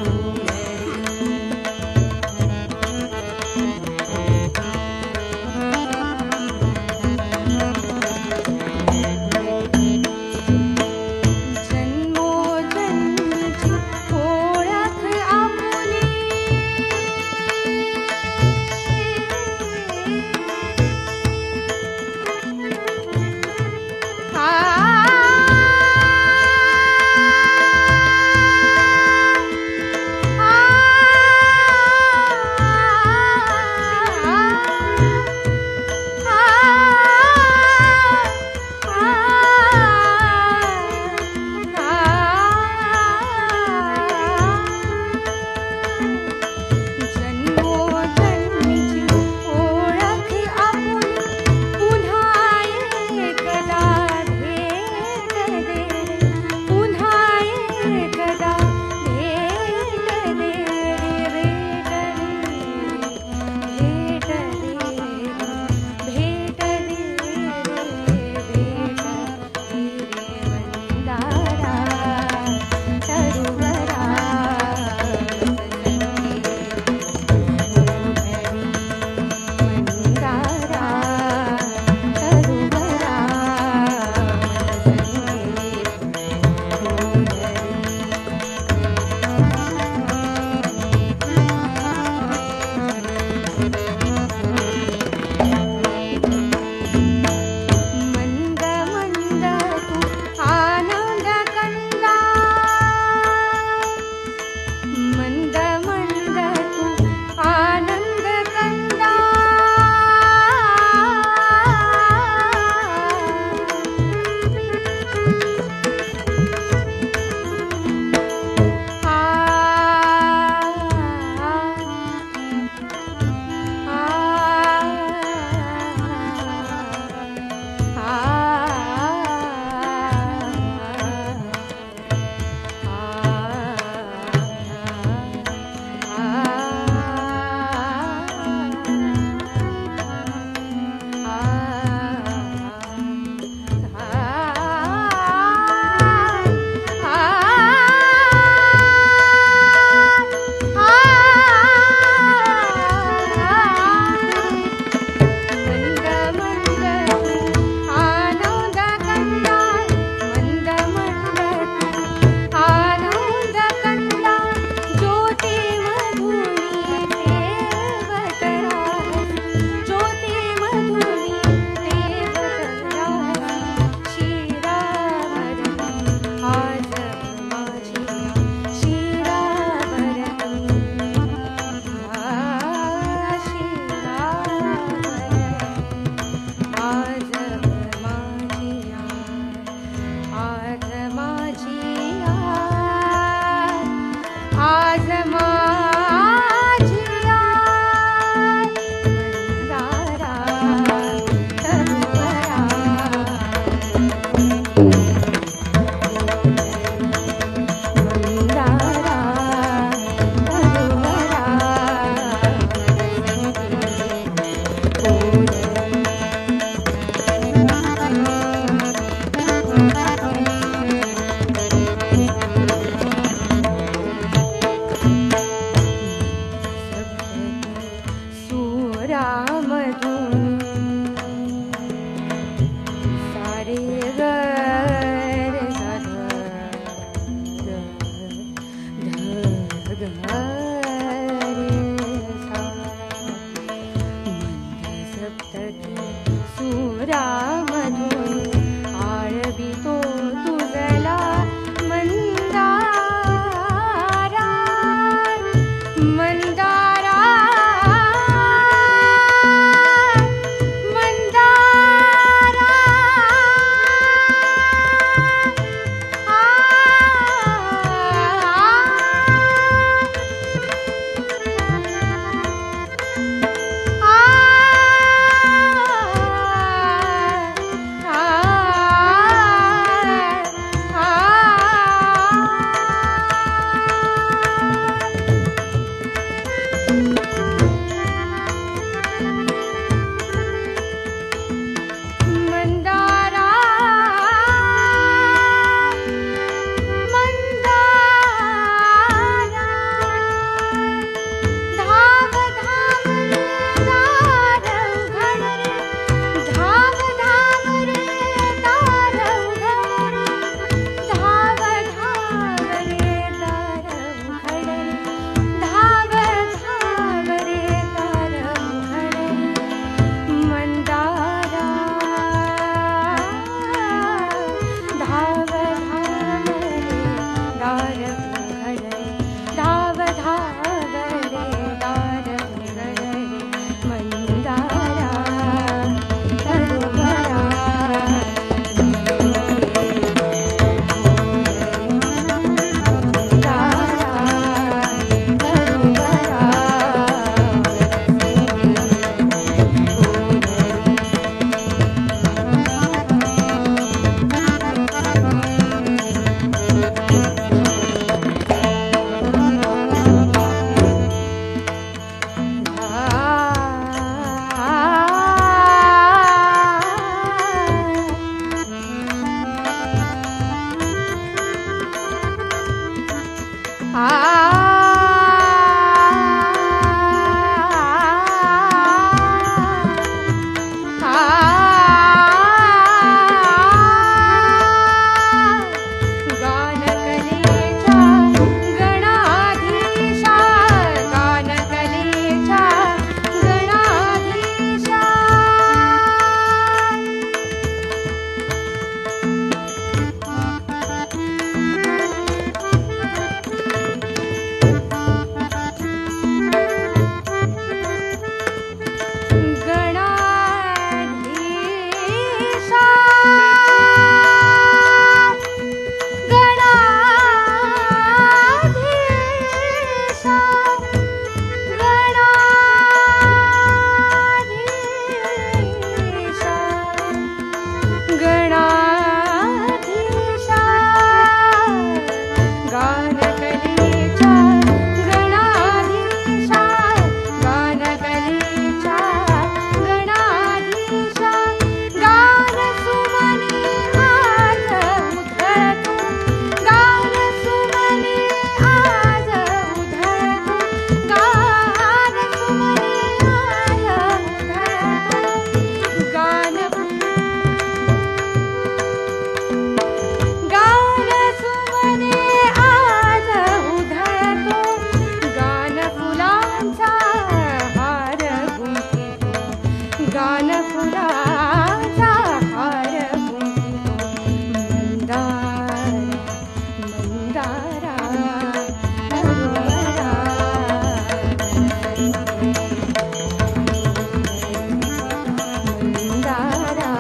मधुरामधुर आळवितो तुझला मंदारा मंदारा मंदारा मंदारा मंदारा धाव धाव रे दार उघड रे धाव धाव रे दार उघड रे धाव धाव रे दार उघड रे धाव धाव रे दार उघड रे मंदारा धाव धाव रे दार उघड रे धाव धाव रे दार उघड रे मंदारा तरुवरा गानकलेच्या गणाधीशा गानकलेच्या गणाधीशा गणाधीशा गणाधीशा गणाधीशा गणाधीशा गानकलेच्या गणाधीशा गानकलेच्या गणाधीशा गान सुमने आज उधळतो गान सुमने आज उधळतो गान सुमने आज उधळतो गान गान सुमने आज उधळतो गान फुलांचा हार गुंफितो गान फुलांचा हार गुंफितो मंदारा मंदारा मंदारा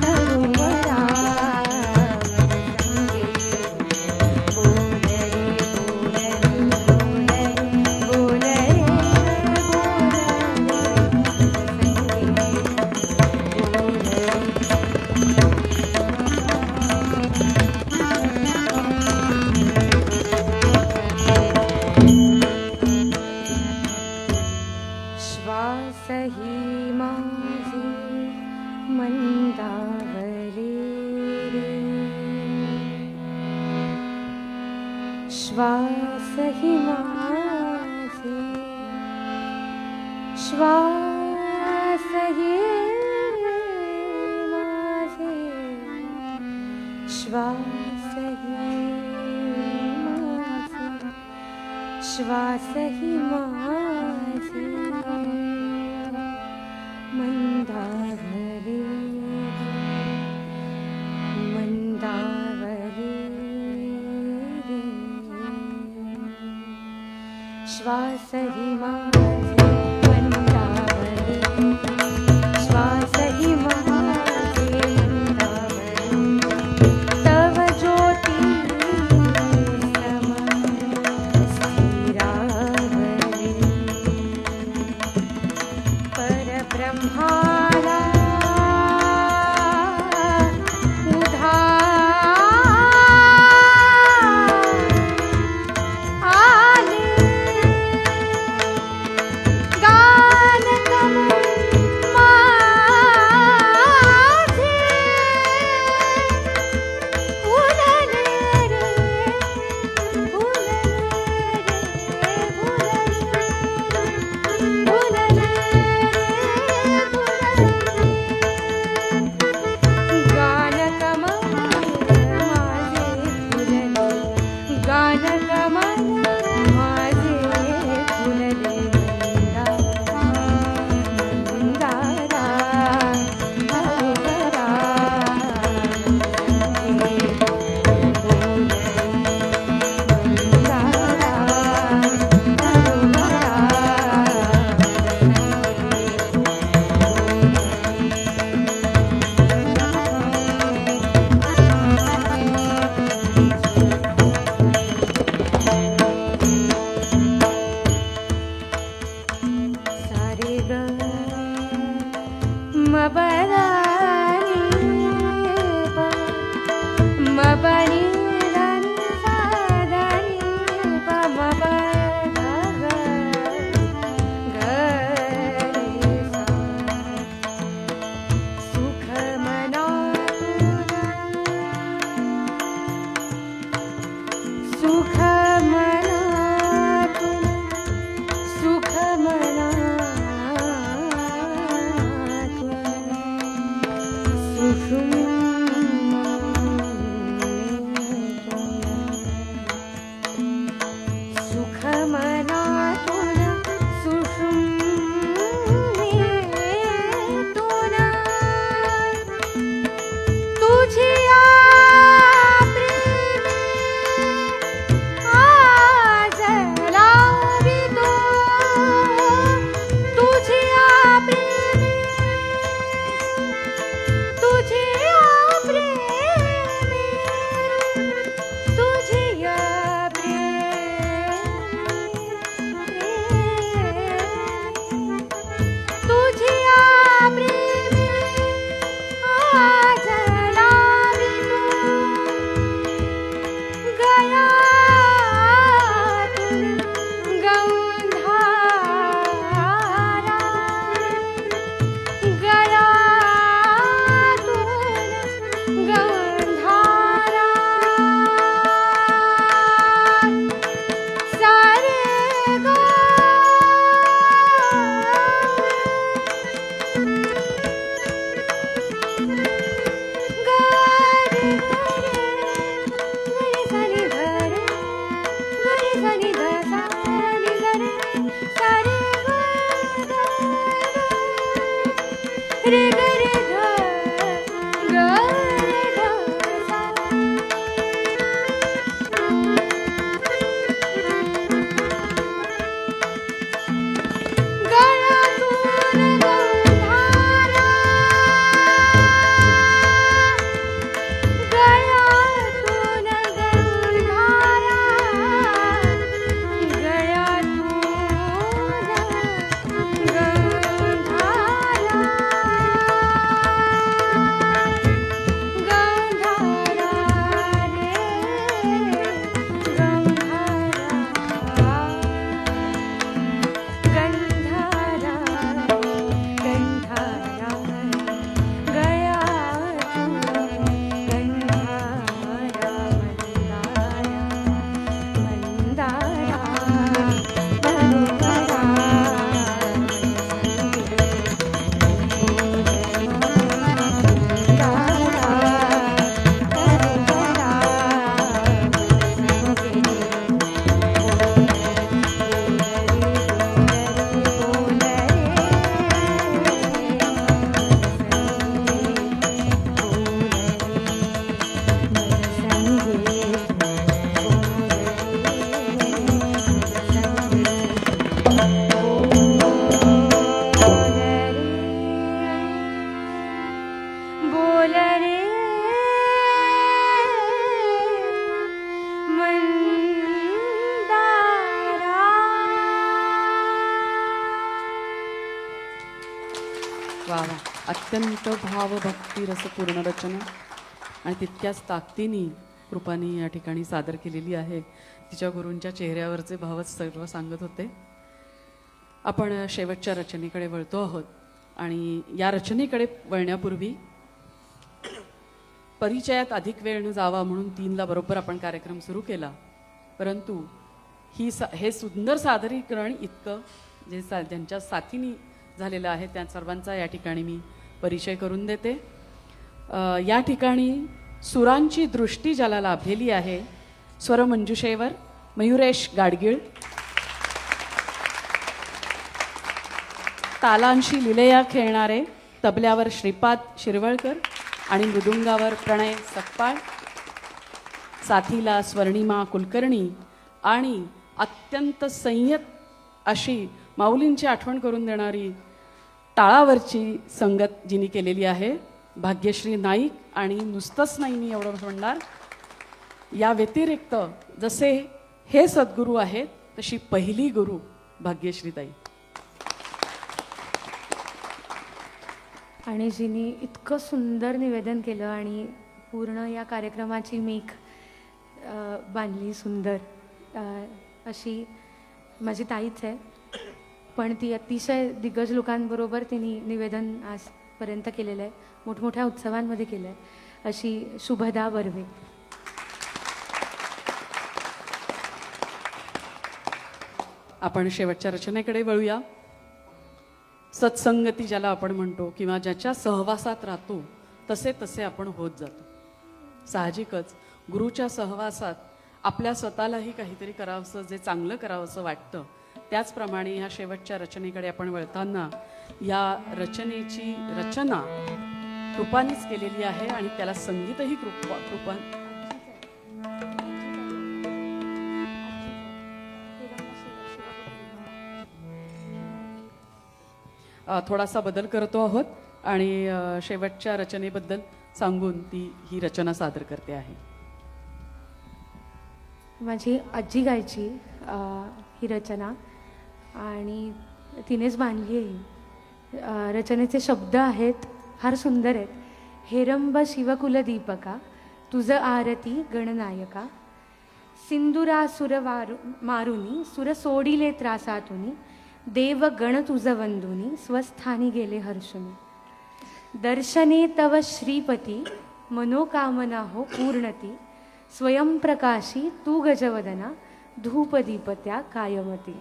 तरुवरा श्वास ही माझी मंदावरी रे श्वास ही माझी श्वास ही माझे श्वास ही माझे श्वास ही माझे मंदार श्वास हि माझे मंदावले श्वास हि माझे मंदावले तव ज्योती सम स्थिरावले परब्रह्माला अत्यंत भावभक्ती रसपूर्ण रचना आणि तितक्याच ताकदीने कृपानी या ठिकाणी सादर केलेली आहे. तिच्या गुरूंच्या चेहऱ्यावरचे भावच सर्व सांगत होते. आपण शेवटच्या रचनेकडे वळतो आहोत आणि या रचनेकडे वळण्यापूर्वी परिचयात अधिक वेळ न जावा म्हणून 3ला बरोबर आपण कार्यक्रम सुरू केला. परंतु हे सुंदर सादरीकरण इतकं ज्यांच्या साथीने झालेलं आहे त्या सर्वांचा या ठिकाणी मी परिचय करून देते. या ठिकाणी सुरांची दृष्टी ज्याला लाभलेली आहे स्वरमंजुषेवर मयुरेश गाडगीळ, तालांशी लिलेया खेळणारे तबल्यावर श्रीपाद शिरवळकर आणि मृदुंगावर प्रणय सकपाळ, साथीला स्वर्णिमा कुलकर्णी आणि अत्यंत संयत अशी माऊलींची आठवण करून देणारी टाळावरची संगत जिनी केलेली आहे भाग्यश्री नाईक. आणि नुसतंच नाही मी एवढं म्हणणार, या व्यतिरिक्त जसे हे सद्गुरू आहेत तशी पहिली गुरु भाग्यश्रीताई. आणि जिने इतकं सुंदर निवेदन केलं आणि पूर्ण या कार्यक्रमाची मेख बांधली सुंदर, अशी माझी ताईच आहे. पण ती अतिशय दिग्गज लोकांबरोबर तिने निवेदन आजपर्यंत केलेलं आहे, मोठमोठ्या उत्सवांमध्ये केलं आहे, अशी शुभदा बर्वे. आपण शेवटच्या रचनेकडे वळूया. सत्संगती ज्याला आपण म्हणतो किंवा ज्याच्या सहवासात राहतो तसे तसे आपण होत जातो. साहजिकच गुरुच्या सहवासात आपल्या स्वतःलाही काहीतरी करावंसं, जे चांगलं करावंसं वाटतं. त्याचप्रमाणे ह्या शेवटच्या रचनेकडे आपण वळताना या रचनेची रचना कृपानीच केलेली आहे आणि त्याला संगीतही कृपा थोडासा बदल करतो आहोत आणि शेवटच्या रचनेबद्दल सांगून ही रचना सादर करते आहे. माझी आजी गायची ही रचना आणि तिनेच बांधली आहे. रचनेचे शब्द आहेत, फार सुंदर आहेत. हेरंब शिवकुलदीपका तुझ आरती गणनायका, सिंदुरासुर मारुनी सुर सोडिले त्रासातुनी, देव गण तुझ वंदुनी स्वस्थानी गेले हर्षुनी, दर्शने तव श्रीपती मनोकामना हो पूर्णती, स्वयंप्रकाशी तू गजवदना धूपदीप त्या कायमती.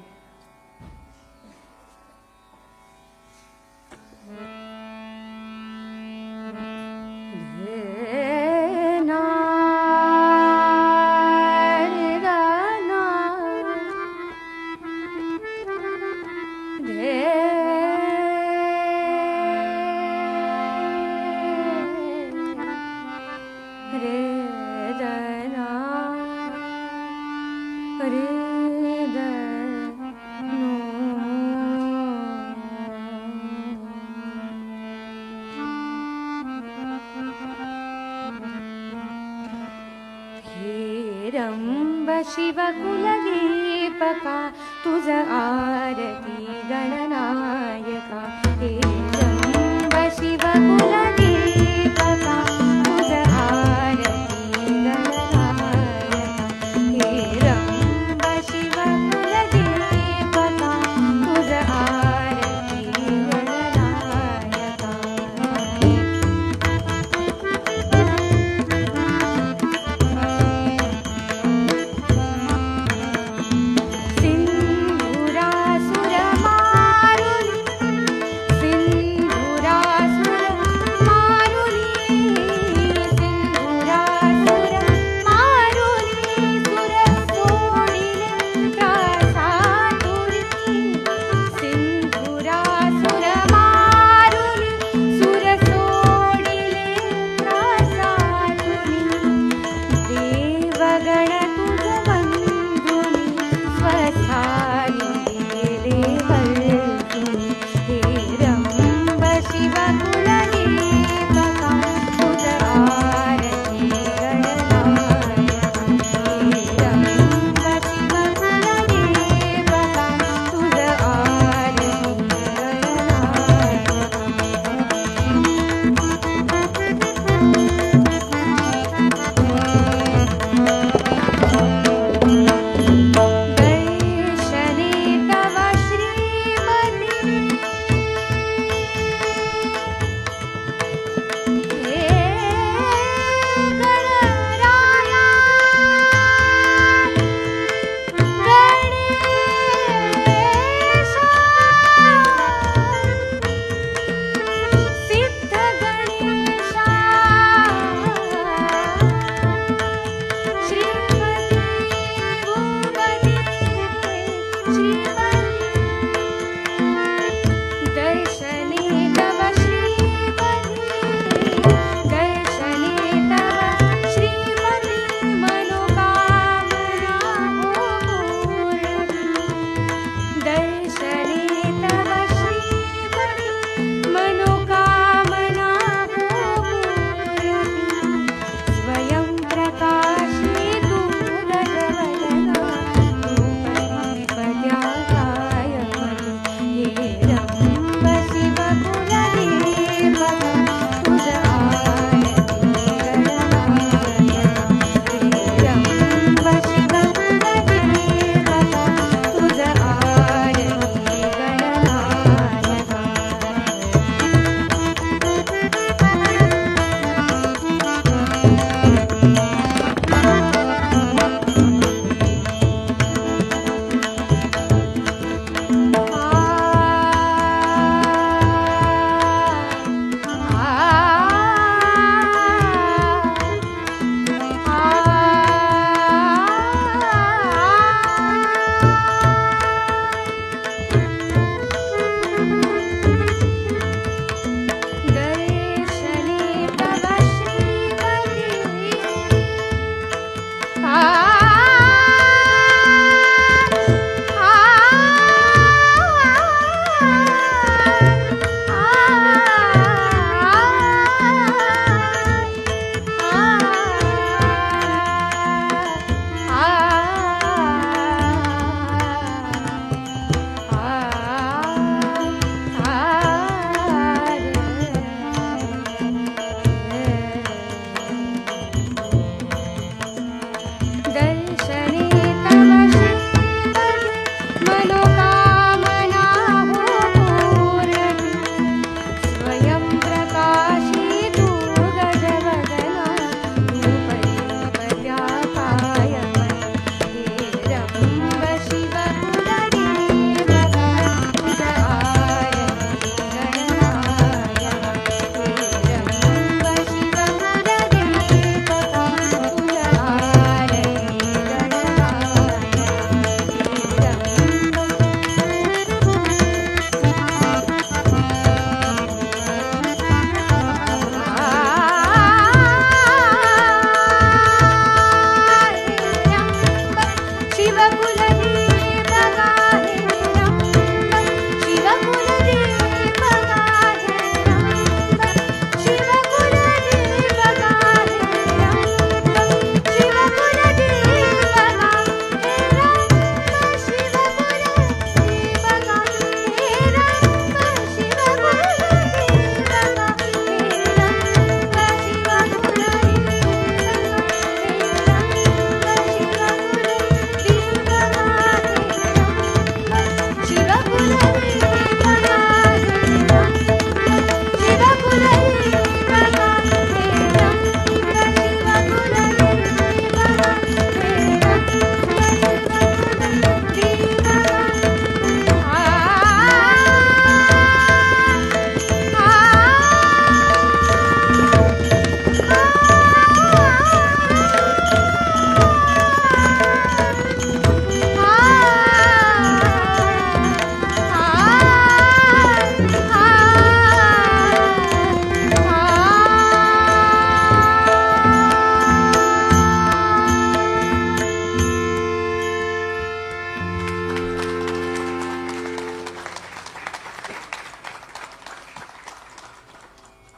हेरंब शिवकुलदीपका तुझ आरती गणनायका, हेरंब शिवकुलदीपका तुझ आरती गणनायका, हेरंब शिवकुलदीपका तुझ आरती गणनायका. सिंदुरासुर मारुनी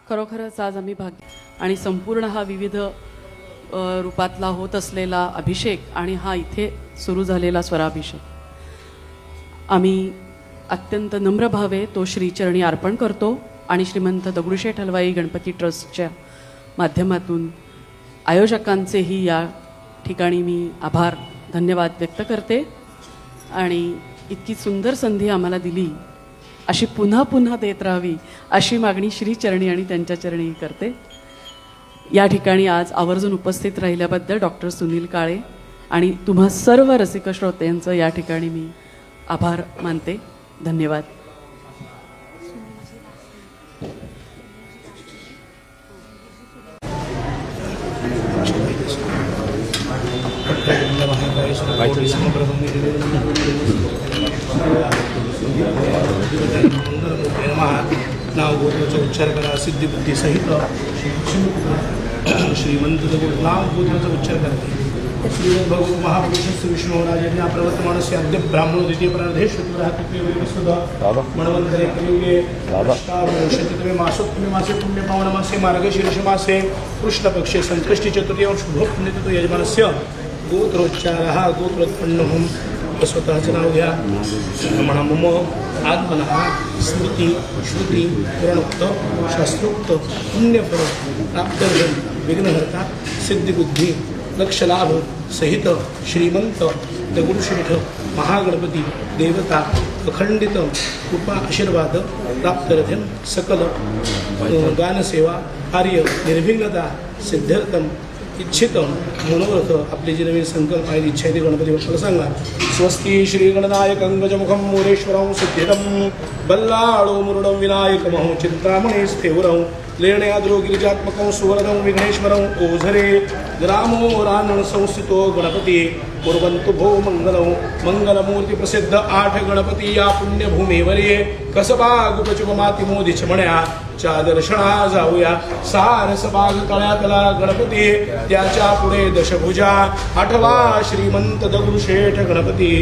खरोखरच आज आम्ही भाग्य आणि संपूर्ण हा विविध रूपातला होत असलेला अभिषेक आणि हा इथे सुरू झालेला स्वराभिषेक आम्ही अत्यंत नम्र भावे तो श्रीचरणी अर्पण करतो आणि श्रीमंत दगडूशेठ हलवाई गणपती ट्रस्टच्या माध्यमातून आयोजकांचेही या ठिकाणी मी आभार धन्यवाद व्यक्त करते आणि इतकी सुंदर संधी आम्हाला दिली अशी पुन्हा पुन्हा देत राहावी अशी मागणी श्रीचरणी आणि त्यांच्या चरणी करते. या ठिकाणी आज आवर्जून उपस्थित राहिल्याबद्दल डॉक्टर सुनील काळे आणि तुम्हा सर्व रसिक श्रोत्यांचं या ठिकाणी मी आभार मानते. धन्यवाद. नाव गोत्राचा उच्चार करा. सिद्धिबुद्धी सहित श्रीमंत नाव गोत्राचा उच्चार करते. भगवत महापुरुष विष्णुराजांनी प्रवर्तमानस्य अद्य ब्राह्मण द्वितीय मणवंतरे कलियुगे शततमे मासोत्तमे मासे पुण्य पावन मासे मार्गशीर्ष मासे कृष्णपक्षे संकष्टी चतुर्थी शुभ पुण्यतिथो यजमानस्य गोत्रोच्चार गोत्रोत्पन्न होम. स्वतःचं नाव घ्या. म्हणा मम आत्मनः स्मृती श्रुती पुराणोक्त शास्त्रोक्त पुण्यफल प्राप्त्यर्जन विघ्नहर्ता सिद्धिबुद्धी लक्षलाभ सहित श्रीमंत दगडूशेठ महागणपती देवता अखंडित कृपा आशीर्वाद प्राप्त्यर्थं सकल गानसेवा कार्य निर्विघ्नता सिद्ध्यर्थम इच्छित मनोरथ आपली जी नवीन संकल्प आहे इच्छा आहे ती गणपती बाप्पाला सांगा. स्वस्ती श्री गणनायक अंगजमुखम मोरेश्वरं सिद्धिदं बल्लाळो मुरुडं विनायकमहं चिंतामणी स्थेवरं लेण्याद्रो गिरिजात्मकं सुवरदं विघ्नेश्वरं ओझरे ग्रामो रानन संस्थितो गणपती कुर्वन्तु भो मंगलौ. मंगलमूर्ती प्रसिद्ध 8 गणपती या पुण्यभूमीवरे कसबा गुपचुप माती मोदीच म्हणया च्या दर्शना जाऊया. सारस बाग तळ्यातला गणपती त्याच्या पुढे दशभुजा 8वा श्रीमंत दगडूशेठ गणपती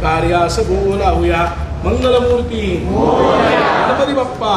कार्यास बोलावूया. मंगलमूर्ती गणपती बाप्पा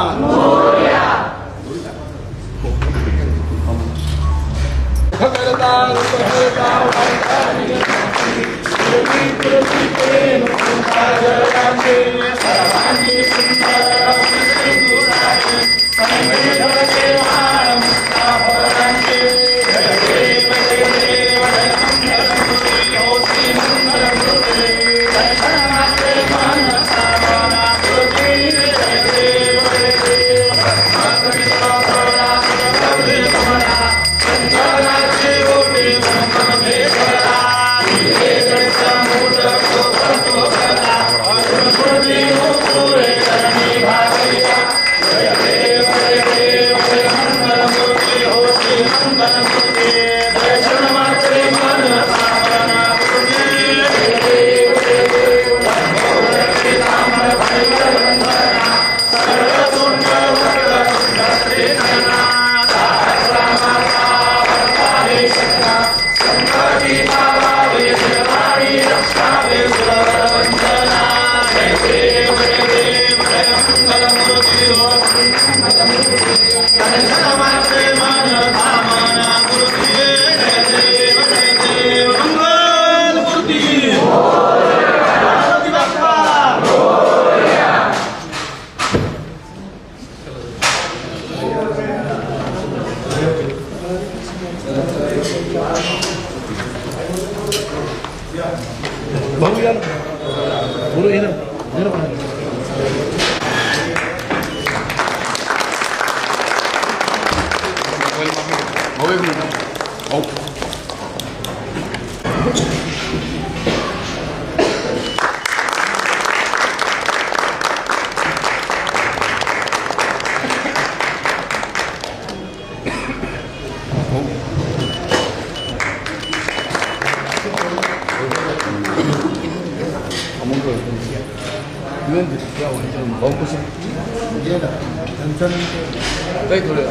काही थोडं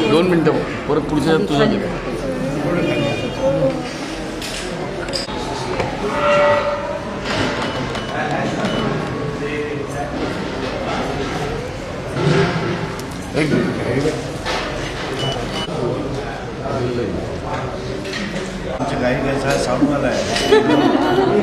2 मिनटं परत पुढच्या तुझं एक आमच्या गाई घ्यायचा साऊंडवाला आहे